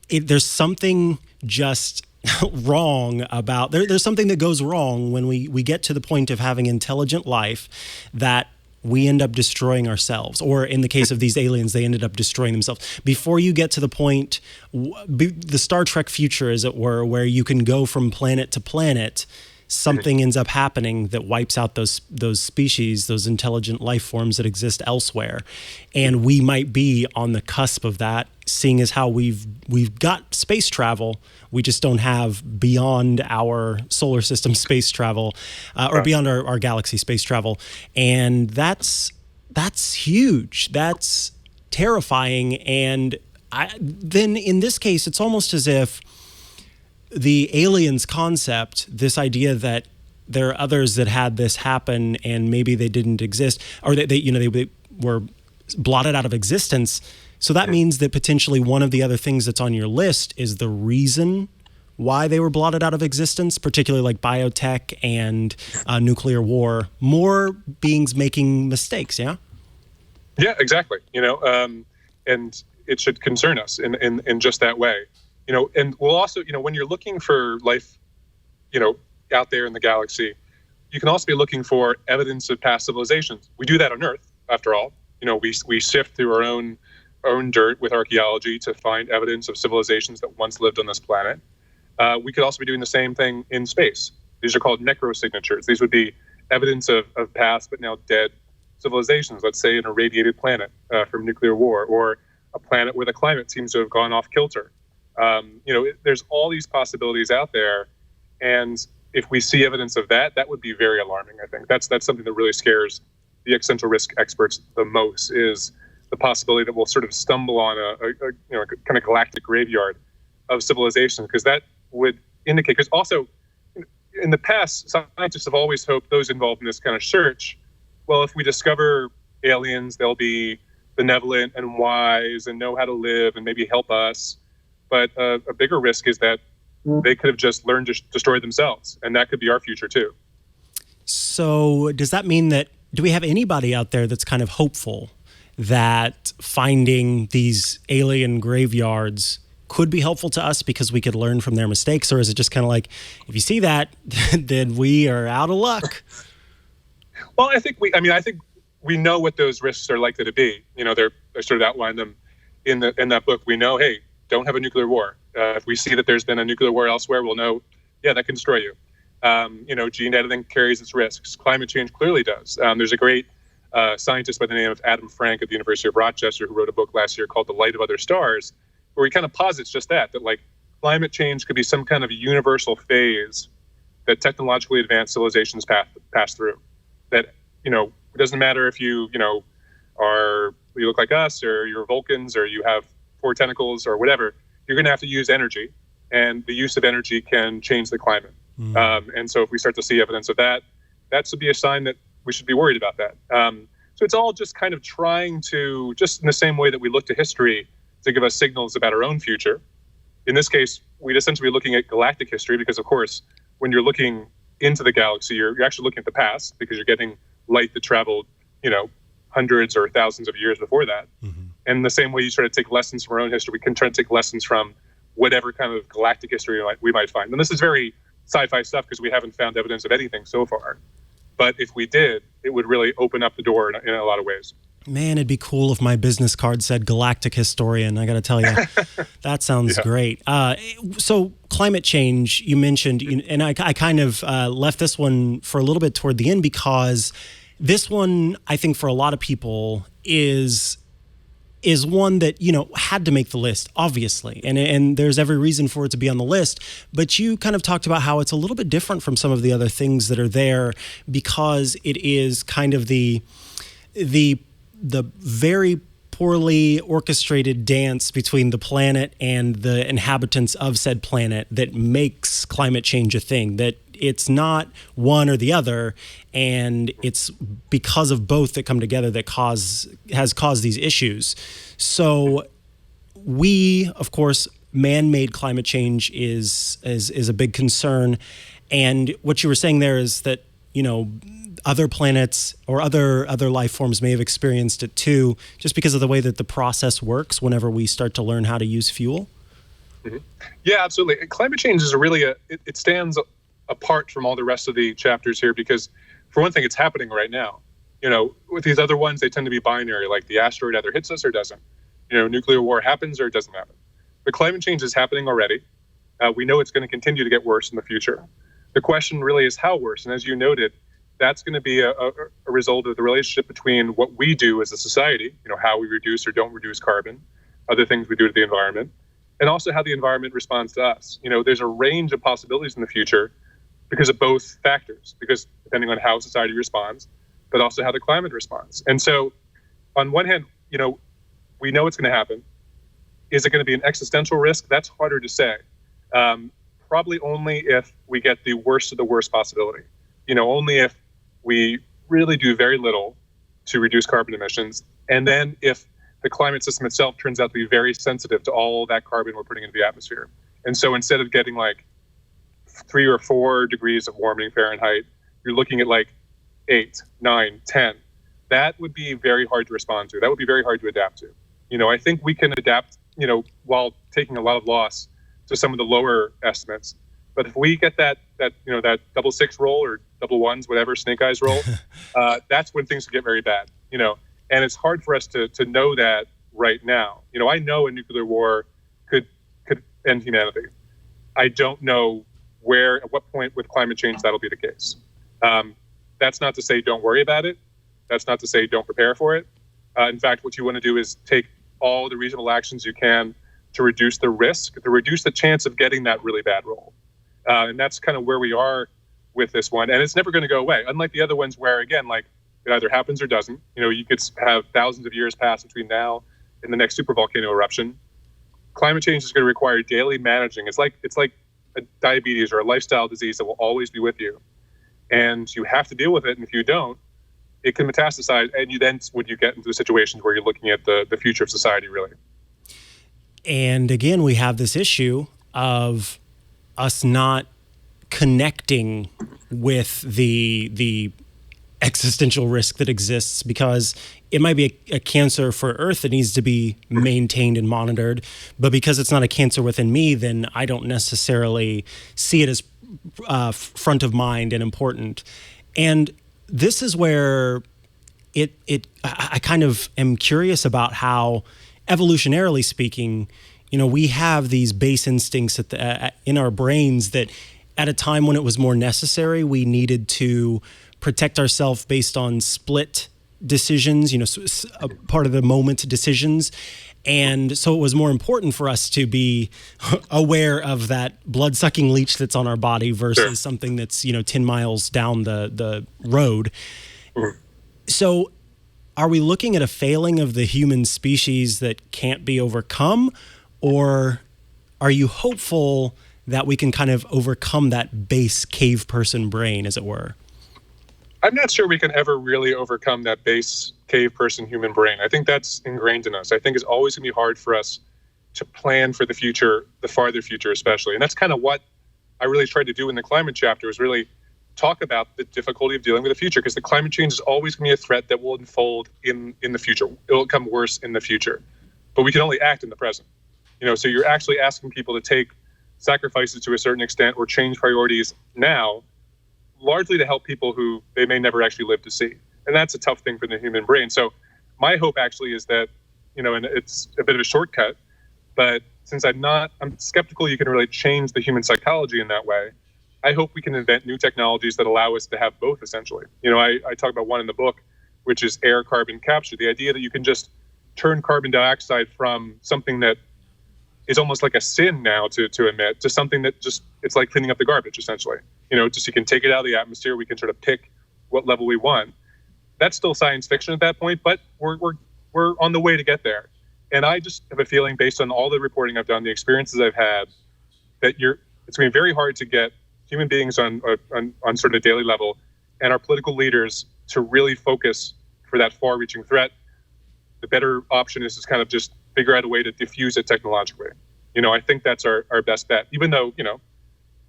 there's something just wrong about, there's something that goes wrong when we get to the point of having intelligent life, that we end up destroying ourselves. Or in the case of these aliens, they ended up destroying themselves. Before you get to the point, the Star Trek future, as it were, where you can go from planet to planet, something ends up happening that wipes out those species, those intelligent life forms that exist elsewhere. And we might be on the cusp of that, seeing as how we've got space travel. We just don't have beyond our solar system space travel, or beyond our galaxy space travel. And that's huge. That's terrifying. And then in this case, it's almost as if the aliens concept, this idea that there are others that had this happen and maybe they didn't exist, or they were blotted out of existence. So that means that potentially one of the other things that's on your list is the reason why they were blotted out of existence, particularly like biotech and nuclear war. More beings making mistakes, yeah? Yeah, exactly. And it should concern us in just that way. And we'll also, when you're looking for life, out there in the galaxy, you can also be looking for evidence of past civilizations. We do that on Earth, after all. We sift through our own dirt with archaeology to find evidence of civilizations that once lived on this planet. We could also be doing the same thing in space. These are called necrosignatures. These would be evidence of past but now dead civilizations, let's say an irradiated planet from nuclear war, or a planet where the climate seems to have gone off kilter. There's all these possibilities out there, and if we see evidence of that, that would be very alarming. I think that's something that really scares the existential risk experts the most, is the possibility that we'll sort of stumble on a kind of galactic graveyard of civilization, because that would indicate. Because also, in the past, scientists have always hoped, those involved in this kind of search, well, if we discover aliens, they'll be benevolent and wise and know how to live and maybe help us. But a bigger risk is that they could have just learned to destroy themselves, and that could be our future too. So does that mean that, do we have anybody out there that's kind of hopeful that finding these alien graveyards could be helpful to us because we could learn from their mistakes? Or is it just kind of like, if you see that, then we are out of luck? Well, I think we know what those risks are likely to be. They're sort of outlined them in that book. We know, hey, don't have a nuclear war. If we see that there's been a nuclear war elsewhere, we'll know, yeah, that can destroy you. Gene editing carries its risks. Climate change clearly does. There's a great scientist by the name of Adam Frank at the University of Rochester who wrote a book last year called The Light of Other Stars, where he kind of posits just that like climate change could be some kind of universal phase that technologically advanced civilizations pass through. That, it doesn't matter if you look like us, or you're Vulcans, or you have 4 tentacles or whatever, you're going to have to use energy, and the use of energy can change the climate. And so if we start to see evidence of that, that should be a sign that we should be worried about that. So it's all just kind of trying to, just in the same way that we look to history to give us signals about our own future. In this case, we'd essentially be looking at galactic history, because of course, when you're looking into the galaxy, you're actually looking at the past, because you're getting light that traveled, hundreds or thousands of years before that. Mm-hmm. And in the same way you try to take lessons from our own history, we can try to take lessons from whatever kind of galactic history we might find. And this is very sci-fi stuff, because we haven't found evidence of anything so far. But if we did, it would really open up the door in a lot of ways. Man, it'd be cool if my business card said galactic historian. I got to tell you, that sounds great. So climate change, you mentioned, and I kind of left this one for a little bit toward the end, because this one, I think for a lot of people is one that, had to make the list, obviously. And there's every reason for it to be on the list. But you kind of talked about how it's a little bit different from some of the other things that are there, because it is kind of the very poorly orchestrated dance between the planet and the inhabitants of said planet that makes climate change a thing. That it's not one or the other, and it's because of both that come together that has caused these issues. So we, of course, man-made climate change is a big concern. And what you were saying there is that, other planets or other life forms may have experienced it too, just because of the way that the process works whenever we start to learn how to use fuel. Mm-hmm. Yeah, absolutely. Climate change is it stands apart from all the rest of the chapters here, because for one thing, it's happening right now. With these other ones, they tend to be binary, like the asteroid either hits us or doesn't. Nuclear war happens or it doesn't happen. But climate change is happening already. We know it's going to continue to get worse in the future. The question really is how worse. And as you noted, that's going to be a result of the relationship between what we do as a society, how we reduce or don't reduce carbon, other things we do to the environment, and also how the environment responds to us. There's a range of possibilities in the future because of both factors, because depending on how society responds, but also how the climate responds. And so on one hand, we know it's going to happen. Is it going to be an existential risk? That's harder to say. Probably only if we get the worst of the worst possibility. Only if we really do very little to reduce carbon emissions. And then if the climate system itself turns out to be very sensitive to all that carbon we're putting into the atmosphere. And so instead of getting like 3 or 4 degrees of warming Fahrenheit, you're looking at like 8, 9, 10. That would be very hard to respond to. That would be very hard to adapt to. I think we can adapt, while taking a lot of loss to some of the lower estimates. But if we get that double 6 roll or double ones, whatever, snake eyes roll, that's when things get very bad, and it's hard for us to know that right now. I know a nuclear war could end humanity. I don't know at what point with climate change that'll be the case. That's not to say don't worry about it. That's not to say don't prepare for it. In fact, what you want to do is take all the reasonable actions you can to reduce the risk, to reduce the chance of getting that really bad roll. And that's kind of where we are with this one. And it's never going to go away. Unlike the other ones where, again, like it either happens or doesn't. You could have thousands of years pass between now and the next supervolcano eruption. Climate change is going to require daily managing. It's like a diabetes or a lifestyle disease that will always be with you. And you have to deal with it. And if you don't, it can metastasize. And when you get into the situations where you're looking at the future of society, really. And again, we have this issue of us not connecting with the existential risk that exists, because it might be a cancer for Earth that needs to be maintained and monitored, but because it's not a cancer within me, then I don't necessarily see it as front of mind and important. And this is where I kind of am curious about how, evolutionarily speaking, we have these base instincts in our brains that at a time when it was more necessary, we needed to protect ourselves based on split decisions, a part of the moment decisions. And so it was more important for us to be aware of that blood-sucking leech that's on our body versus something that's, 10 miles down the road. So are we looking at a failing of the human species that can't be overcome? Or are you hopeful that we can kind of overcome that base cave person brain, as it were? I'm not sure we can ever really overcome that base cave person human brain. I think that's ingrained in us. I think it's always going to be hard for us to plan for the future, the farther future especially. And that's kind of what I really tried to do in the climate chapter, is really talk about the difficulty of dealing with the future, because the climate change is always going to be a threat that will unfold in the future. It will become worse in the future. But we can only act in the present. So you're actually asking people to take sacrifices to a certain extent or change priorities now, largely to help people who they may never actually live to see. And that's a tough thing for the human brain. So my hope actually is that, and it's a bit of a shortcut, but since I'm skeptical you can really change the human psychology in that way, I hope we can invent new technologies that allow us to have both, essentially. I talk about one in the book, which is air carbon capture, the idea that you can just turn carbon dioxide from something that is almost like a sin now to emit to something that just, it's like cleaning up the garbage, essentially. Just you can take it out of the atmosphere. We can sort of pick what level we want. That's still science fiction at that point, but we're on the way to get there. And I just have a feeling, based on all the reporting I've done, the experiences I've had, that it's going to be very hard to get human beings on sort of a daily level and our political leaders to really focus for that far-reaching threat. The better option is to kind of just figure out a way to diffuse it technologically. I think that's our best bet, even though,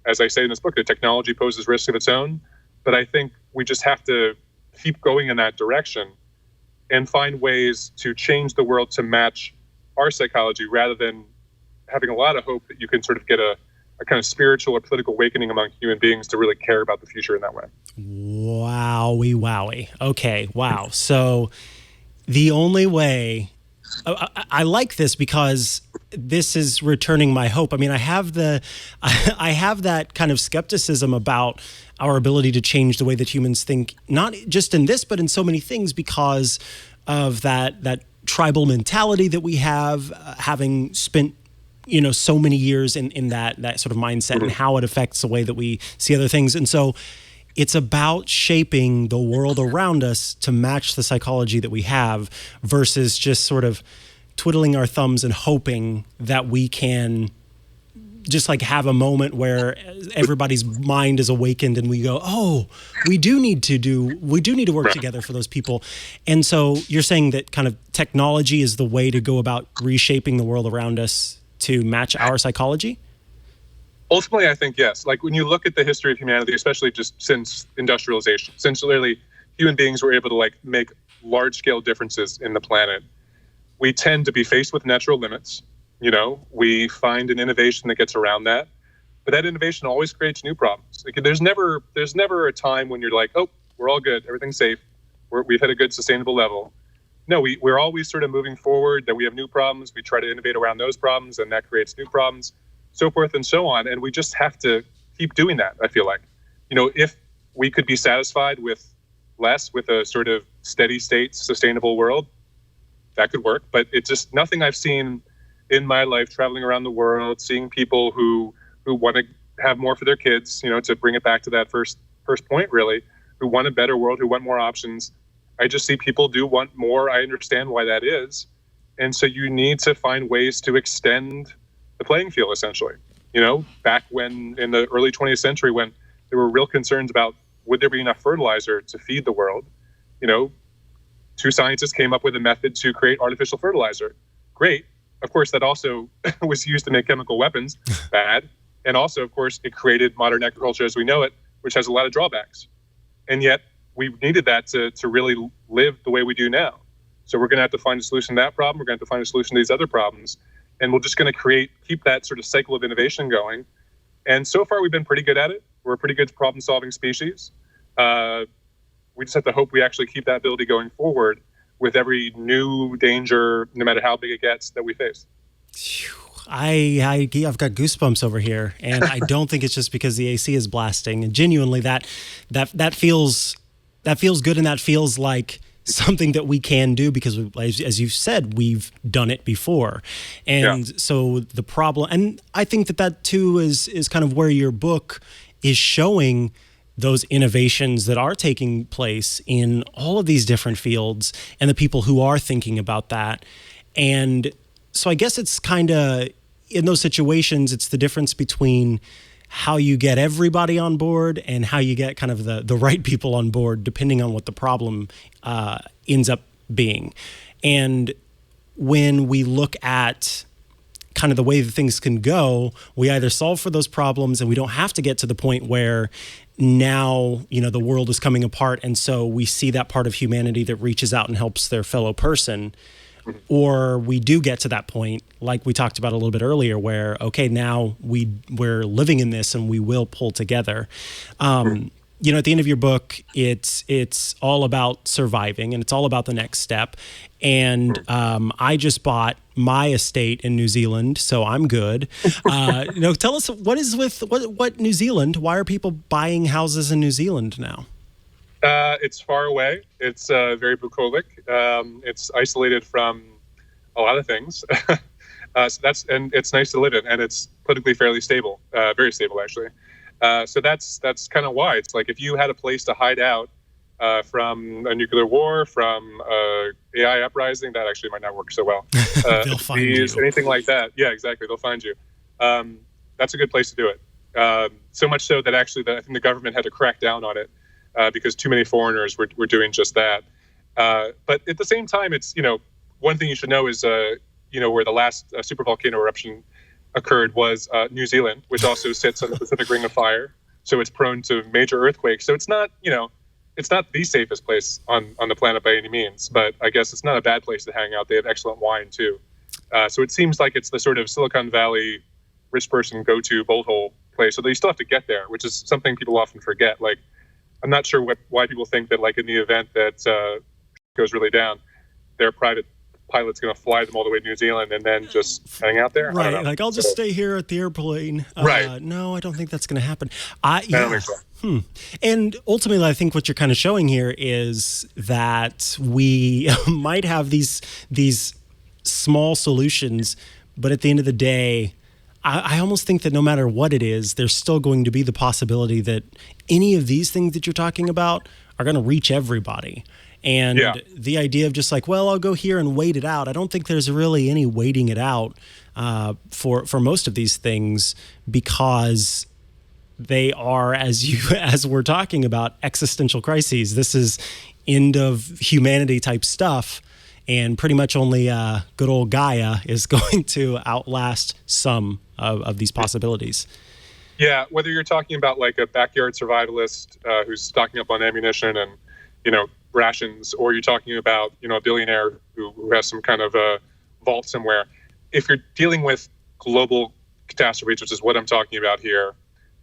as I say in this book, the technology poses risks of its own. But I think we just have to keep going in that direction and find ways to change the world to match our psychology, rather than having a lot of hope that you can sort of get a kind of spiritual or political awakening among human beings to really care about the future in that way. Wowie. Okay, wow. So the only way I like this because this is returning my hope. I mean, I have that kind of skepticism about our ability to change the way that humans think, not just in this, but in so many things, because of that tribal mentality that we have, having spent so many years in that sort of mindset, and how it affects the way that we see other things. And so it's about shaping the world around us to match the psychology that we have, versus just sort of twiddling our thumbs and hoping that we can just like have a moment where everybody's mind is awakened and we go, oh, we do need to work together for those people. And so you're saying that kind of technology is the way to go about reshaping the world around us to match our psychology? Ultimately, I think yes. Like when you look at the history of humanity, especially just since industrialization, since literally human beings were able to like make large-scale differences in the planet, we tend to be faced with natural limits. We find an innovation that gets around that, but that innovation always creates new problems. Like, there's never a time when you're like, oh, we're all good, everything's safe, we've hit a good sustainable level. No, we're always sort of moving forward, that we have new problems, we try to innovate around those problems, and that creates new problems, so forth and so on. And we just have to keep doing that, I feel like. If we could be satisfied with less, with a sort of steady state, sustainable world, that could work. But it's just nothing I've seen in my life traveling around the world, seeing people who want to have more for their kids, to bring it back to that first point, really, who want a better world, who want more options. I just see people do want more. I understand why that is. And so you need to find ways to extend the playing field, essentially. Back when in the early 20th century, when there were real concerns about would there be enough fertilizer to feed the world, two scientists came up with a method to create artificial fertilizer. Great. Of course, that also was used to make chemical weapons. Bad. And also, of course, it created modern agriculture as we know it, which has a lot of drawbacks. And yet we needed that to really live the way we do now. So we're going to have to find a solution to that problem. We're going to have to find a solution to these other problems. And we're just going to keep that sort of cycle of innovation going. And so far, we've been pretty good at it. We're a pretty good problem-solving species. We just have to hope we actually keep that ability going forward with every new danger, no matter how big it gets, that we face. I've got goosebumps over here, and I don't think it's just because the AC is blasting. And genuinely, that feels good, and that feels like something that we can do because, as you've said, we've done it before. And so the problem, and I think that too is kind of where your book is showing those innovations that are taking place in all of these different fields and the people who are thinking about that. And so I guess it's kind of, in those situations, it's the difference between how you get everybody on board and how you get kind of the right people on board, depending on what the problem ends up being. And when we look at kind of the way that things can go, we either solve for those problems and we don't have to get to the point where now, the world is coming apart. And so we see that part of humanity that reaches out and helps their fellow person. Or we do get to that point, like we talked about a little bit earlier, where, okay, now we're living in this and we will pull together. At the end of your book, it's all about surviving and it's all about the next step. And I just bought my estate in New Zealand, so I'm good. Tell us what is with what New Zealand? Why are people buying houses in New Zealand now? It's far away. It's very bucolic. It's isolated from a lot of things. And it's nice to live in, and it's politically fairly stable, very stable actually. So that's kind of why. It's like if you had a place to hide out from a nuclear war, from AI uprising, that actually might not work so well. They'll find you. Anything like that. Yeah, exactly. They'll find you. That's a good place to do it. So much so that actually I think the government had to crack down on it because too many foreigners were doing just that. But at the same time, it's, one thing you should know is, where the last supervolcano eruption occurred was New Zealand, which also sits on the Pacific Ring of Fire. So it's prone to major earthquakes. So it's not, it's not the safest place on the planet by any means, but I guess it's not a bad place to hang out. They have excellent wine too. So it seems like it's the sort of Silicon Valley rich person go-to bolt hole place. So you still have to get there, which is something people often forget. Like, I'm not sure why people think that, like, in the event that goes really down, their private pilot's going to fly them all the way to New Zealand and then just hang out there. Right. Like, I'll just stay here at the airplane. Right. No, I don't think that's going to happen. I don't think so. And ultimately, I think what you're kind of showing here is that we might have these small solutions, but at the end of the day, I almost think that no matter what it is, there's still going to be the possibility that any of these things that you're talking about are going to reach everybody. And the idea of just like, well, I'll go here and wait it out. I don't think there's really any waiting it out for most of these things, because they are, as we're talking about, existential crises. This is end of humanity type stuff. And pretty much only good old Gaia is going to outlast some of these possibilities. Yeah, whether you're talking about like a backyard survivalist who's stocking up on ammunition and, rations, or you're talking about, a billionaire who has some kind of a vault somewhere. If you're dealing with global catastrophes, which is what I'm talking about here,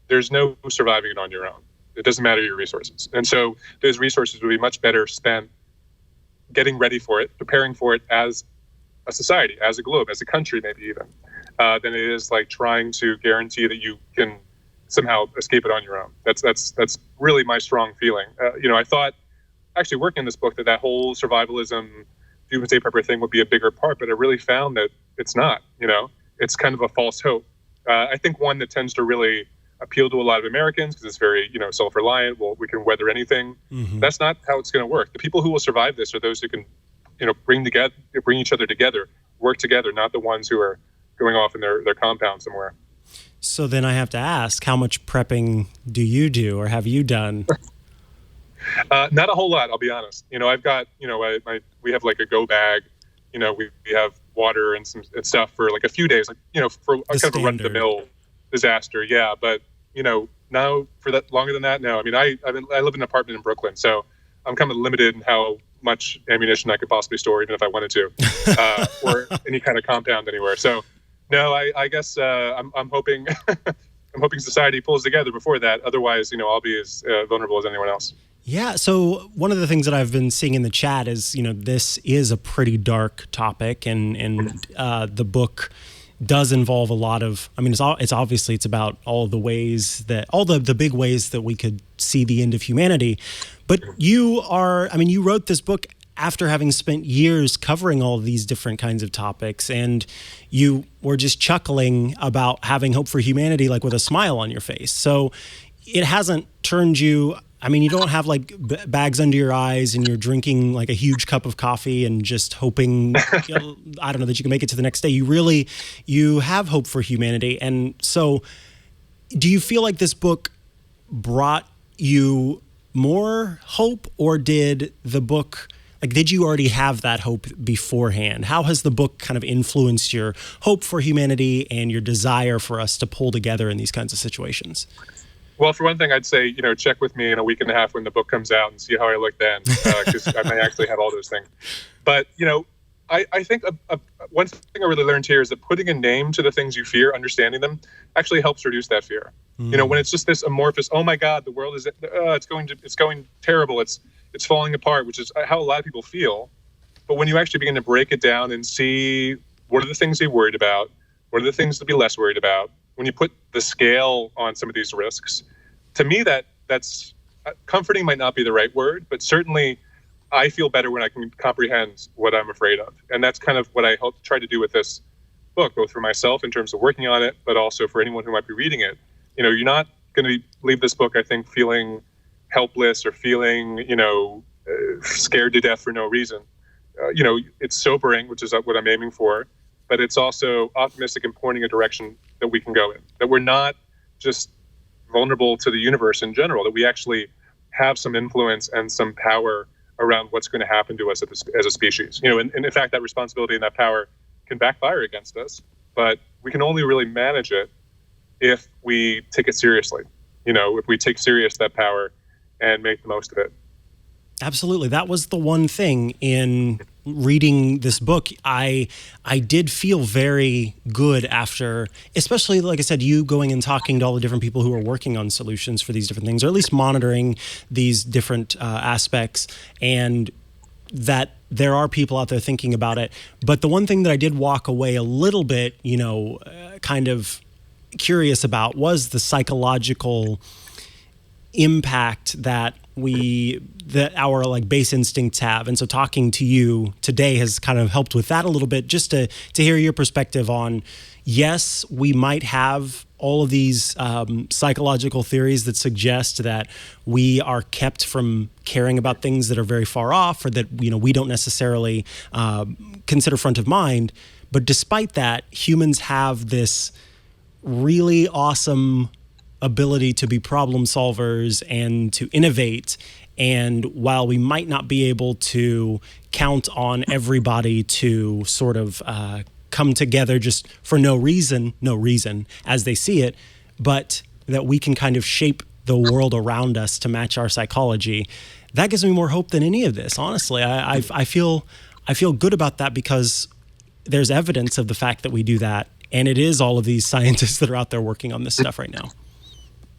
there's no surviving it on your own. It doesn't matter your resources. And so those resources would be much better spent getting ready for it, preparing for it as a society, as a globe, as a country, maybe even, than it is like trying to guarantee that you can somehow escape it on your own. That's really my strong feeling. I thought, actually working on this book, that whole survivalism, doomsday prepper thing would be a bigger part, but I really found that it's not. It's kind of a false hope. I think one that tends to really appeal to a lot of Americans because it's very, self-reliant. Well, we can weather anything. Mm-hmm. That's not how it's going to work. The people who will survive this are those who can, bring each other together, work together, not the ones who are going off in their compound somewhere. So then I have to ask, how much prepping do you do, or have you done? Not a whole lot, I'll be honest. I've got, we have like a go bag. We have water and some stuff for like a few days, like, for kind of a run-of-the-mill disaster. Yeah, but now for that longer than that, no. I mean, I live in an apartment in Brooklyn, so I'm kind of limited in how much ammunition I could possibly store, even if I wanted to, or any kind of compound anywhere. So, no, I guess I'm hoping I'm hoping society pulls together before that. Otherwise, I'll be as vulnerable as anyone else. Yeah. So one of the things that I've been seeing in the chat is, this is a pretty dark topic, and the book does involve a lot of, it's obviously it's about all the ways that, all the big ways that we could see the end of humanity. But you wrote this book after having spent years covering all of these different kinds of topics, and you were just chuckling about having hope for humanity, like with a smile on your face. So it hasn't turned you, you don't have like bags under your eyes and you're drinking like a huge cup of coffee and just hoping, that you can make it to the next day. You have hope for humanity. And so do you feel like this book brought you more hope, or did the book, did you already have that hope beforehand? How has the book kind of influenced your hope for humanity and your desire for us to pull together in these kinds of situations? Well, for one thing, I'd say, check with me in a week and a half when the book comes out and see how I look then, because I may actually have all those things. But, I think one thing I really learned here is that putting a name to the things you fear, understanding them, actually helps reduce that fear. Mm. When it's just this amorphous, oh my God, the world is, it's going terrible, it's falling apart, which is how a lot of people feel. But when you actually begin to break it down and see what are the things they're worried about, what are the things to be less worried about, when you put the scale on some of these risks, to me that's comforting might not be the right word, but certainly I feel better when I can comprehend what I'm afraid of. And that's kind of what I hope to try to do with this book, both for myself in terms of working on it, but also for anyone who might be reading it. You're not going to leave this book, I think, feeling helpless or feeling, scared to death for no reason. It's sobering, which is what I'm aiming for, but it's also optimistic and pointing a direction that we can go in, that we're not just vulnerable to the universe in general, that we actually have some influence and some power around what's going to happen to us as a species. And in fact, that responsibility and that power can backfire against us, but we can only really manage it if we take it seriously. If we take serious that power and make the most of it. Absolutely. That was the one thing in reading this book. I did feel very good after, especially, like I said, you going and talking to all the different people who are working on solutions for these different things, or at least monitoring these different aspects. And that there are people out there thinking about it. But the one thing that I did walk away a little bit, kind of curious about was the psychological impact that our like base instincts have. And so talking to you today has kind of helped with that a little bit, just to hear your perspective on, yes, we might have all of these psychological theories that suggest that we are kept from caring about things that are very far off, or that we don't necessarily consider front of mind. But despite that, humans have this really awesome ability to be problem solvers and to innovate. And while we might not be able to count on everybody to sort of come together just for no reason as they see it, but that we can kind of shape the world around us to match our psychology, that gives me more hope than any of this. Honestly, I feel good about that, because there's evidence of the fact that we do that. And it is all of these scientists that are out there working on this stuff right now.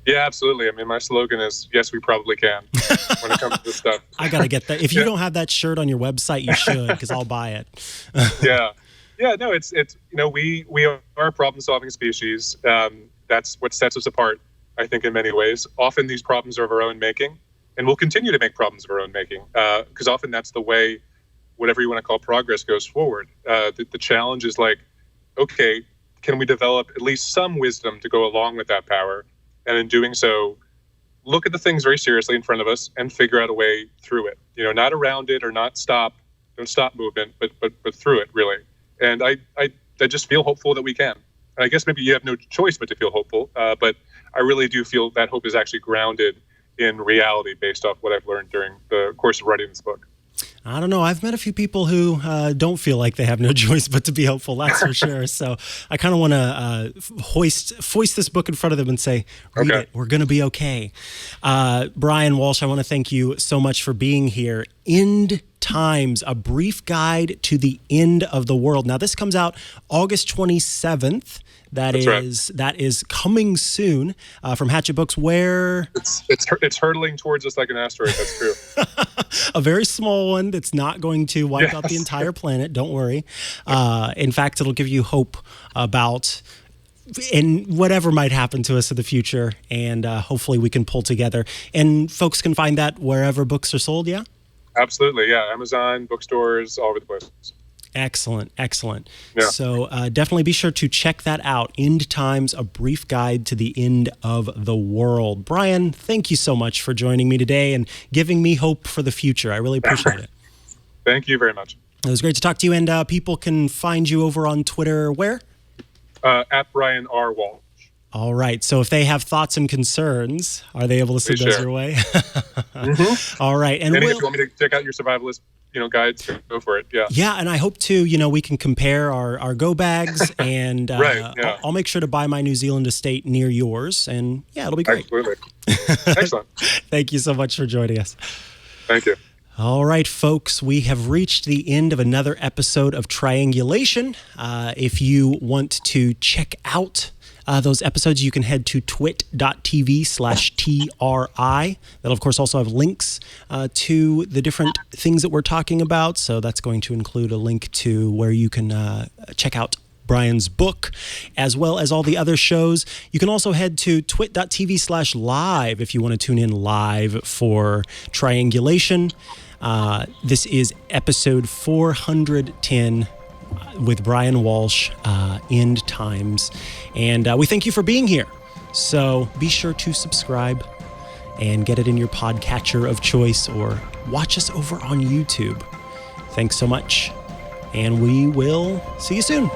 Yeah, absolutely. I mean, my slogan is, yes, we probably can, when it comes to this stuff. I got to get that. If you don't have that shirt on your website, you should, because I'll buy it. Yeah, no, it's we are a problem-solving species. That's what sets us apart, I think, in many ways. Often these problems are of our own making, and we'll continue to make problems of our own making, because often that's the way, whatever you want to call progress, goes forward. The challenge is like, okay, can we develop at least some wisdom to go along with that power? And in doing so, look at the things very seriously in front of us and figure out a way through it. Not around it, or don't stop movement, but through it, really. And I just feel hopeful that we can. And I guess maybe you have no choice but to feel hopeful. But I really do feel that hope is actually grounded in reality, based off what I've learned during the course of writing this book. I don't know. I've met a few people who don't feel like they have no choice but to be hopeful. That's for sure. So I kind of want to foist this book in front of them and say, read it. We're going to be okay. Bryan Walsh, I want to thank you so much for being here. End Times, a brief guide to the end of the world. Now, this comes out August 27th. That is coming soon from Hatchet Books, where it's hurtling towards us like an asteroid. That's true. A very small one that's not going to wipe out the entire planet. Don't worry. In fact, it'll give you hope about whatever might happen to us in the future, and hopefully we can pull together. And folks can find that wherever books are sold. Yeah. Absolutely. Yeah. Amazon, bookstores, all over the place. Excellent. Yeah. So definitely be sure to check that out. End Times, a brief guide to the end of the world. Bryan, thank you so much for joining me today and giving me hope for the future. I really appreciate it. Thank you very much. It was great to talk to you. And people can find you over on Twitter where? At Bryan R. Walsh. All right. So if they have thoughts and concerns, are they able to send those your way? Mm-hmm. All right. And if you want me to check out your survivalist guides, go for it. Yeah, and I hope to we can compare our go bags, and right, yeah. I'll make sure to buy my New Zealand estate near yours, and it'll be great. Absolutely. Excellent. Thank you so much for joining us. Thank you. All right, folks, we have reached the end of another episode of Triangulation. If you want to check out those episodes, you can head to twit.tv/TRI. That'll, of course, also have links to the different things that we're talking about. So that's going to include a link to where you can check out Bryan's book, as well as all the other shows. You can also head to twit.tv/live if you want to tune in live for Triangulation. This is episode 410 with Bryan Walsh, End Times. And we thank you for being here. So be sure to subscribe and get it in your podcatcher of choice, or watch us over on YouTube. Thanks so much, and we will see you soon.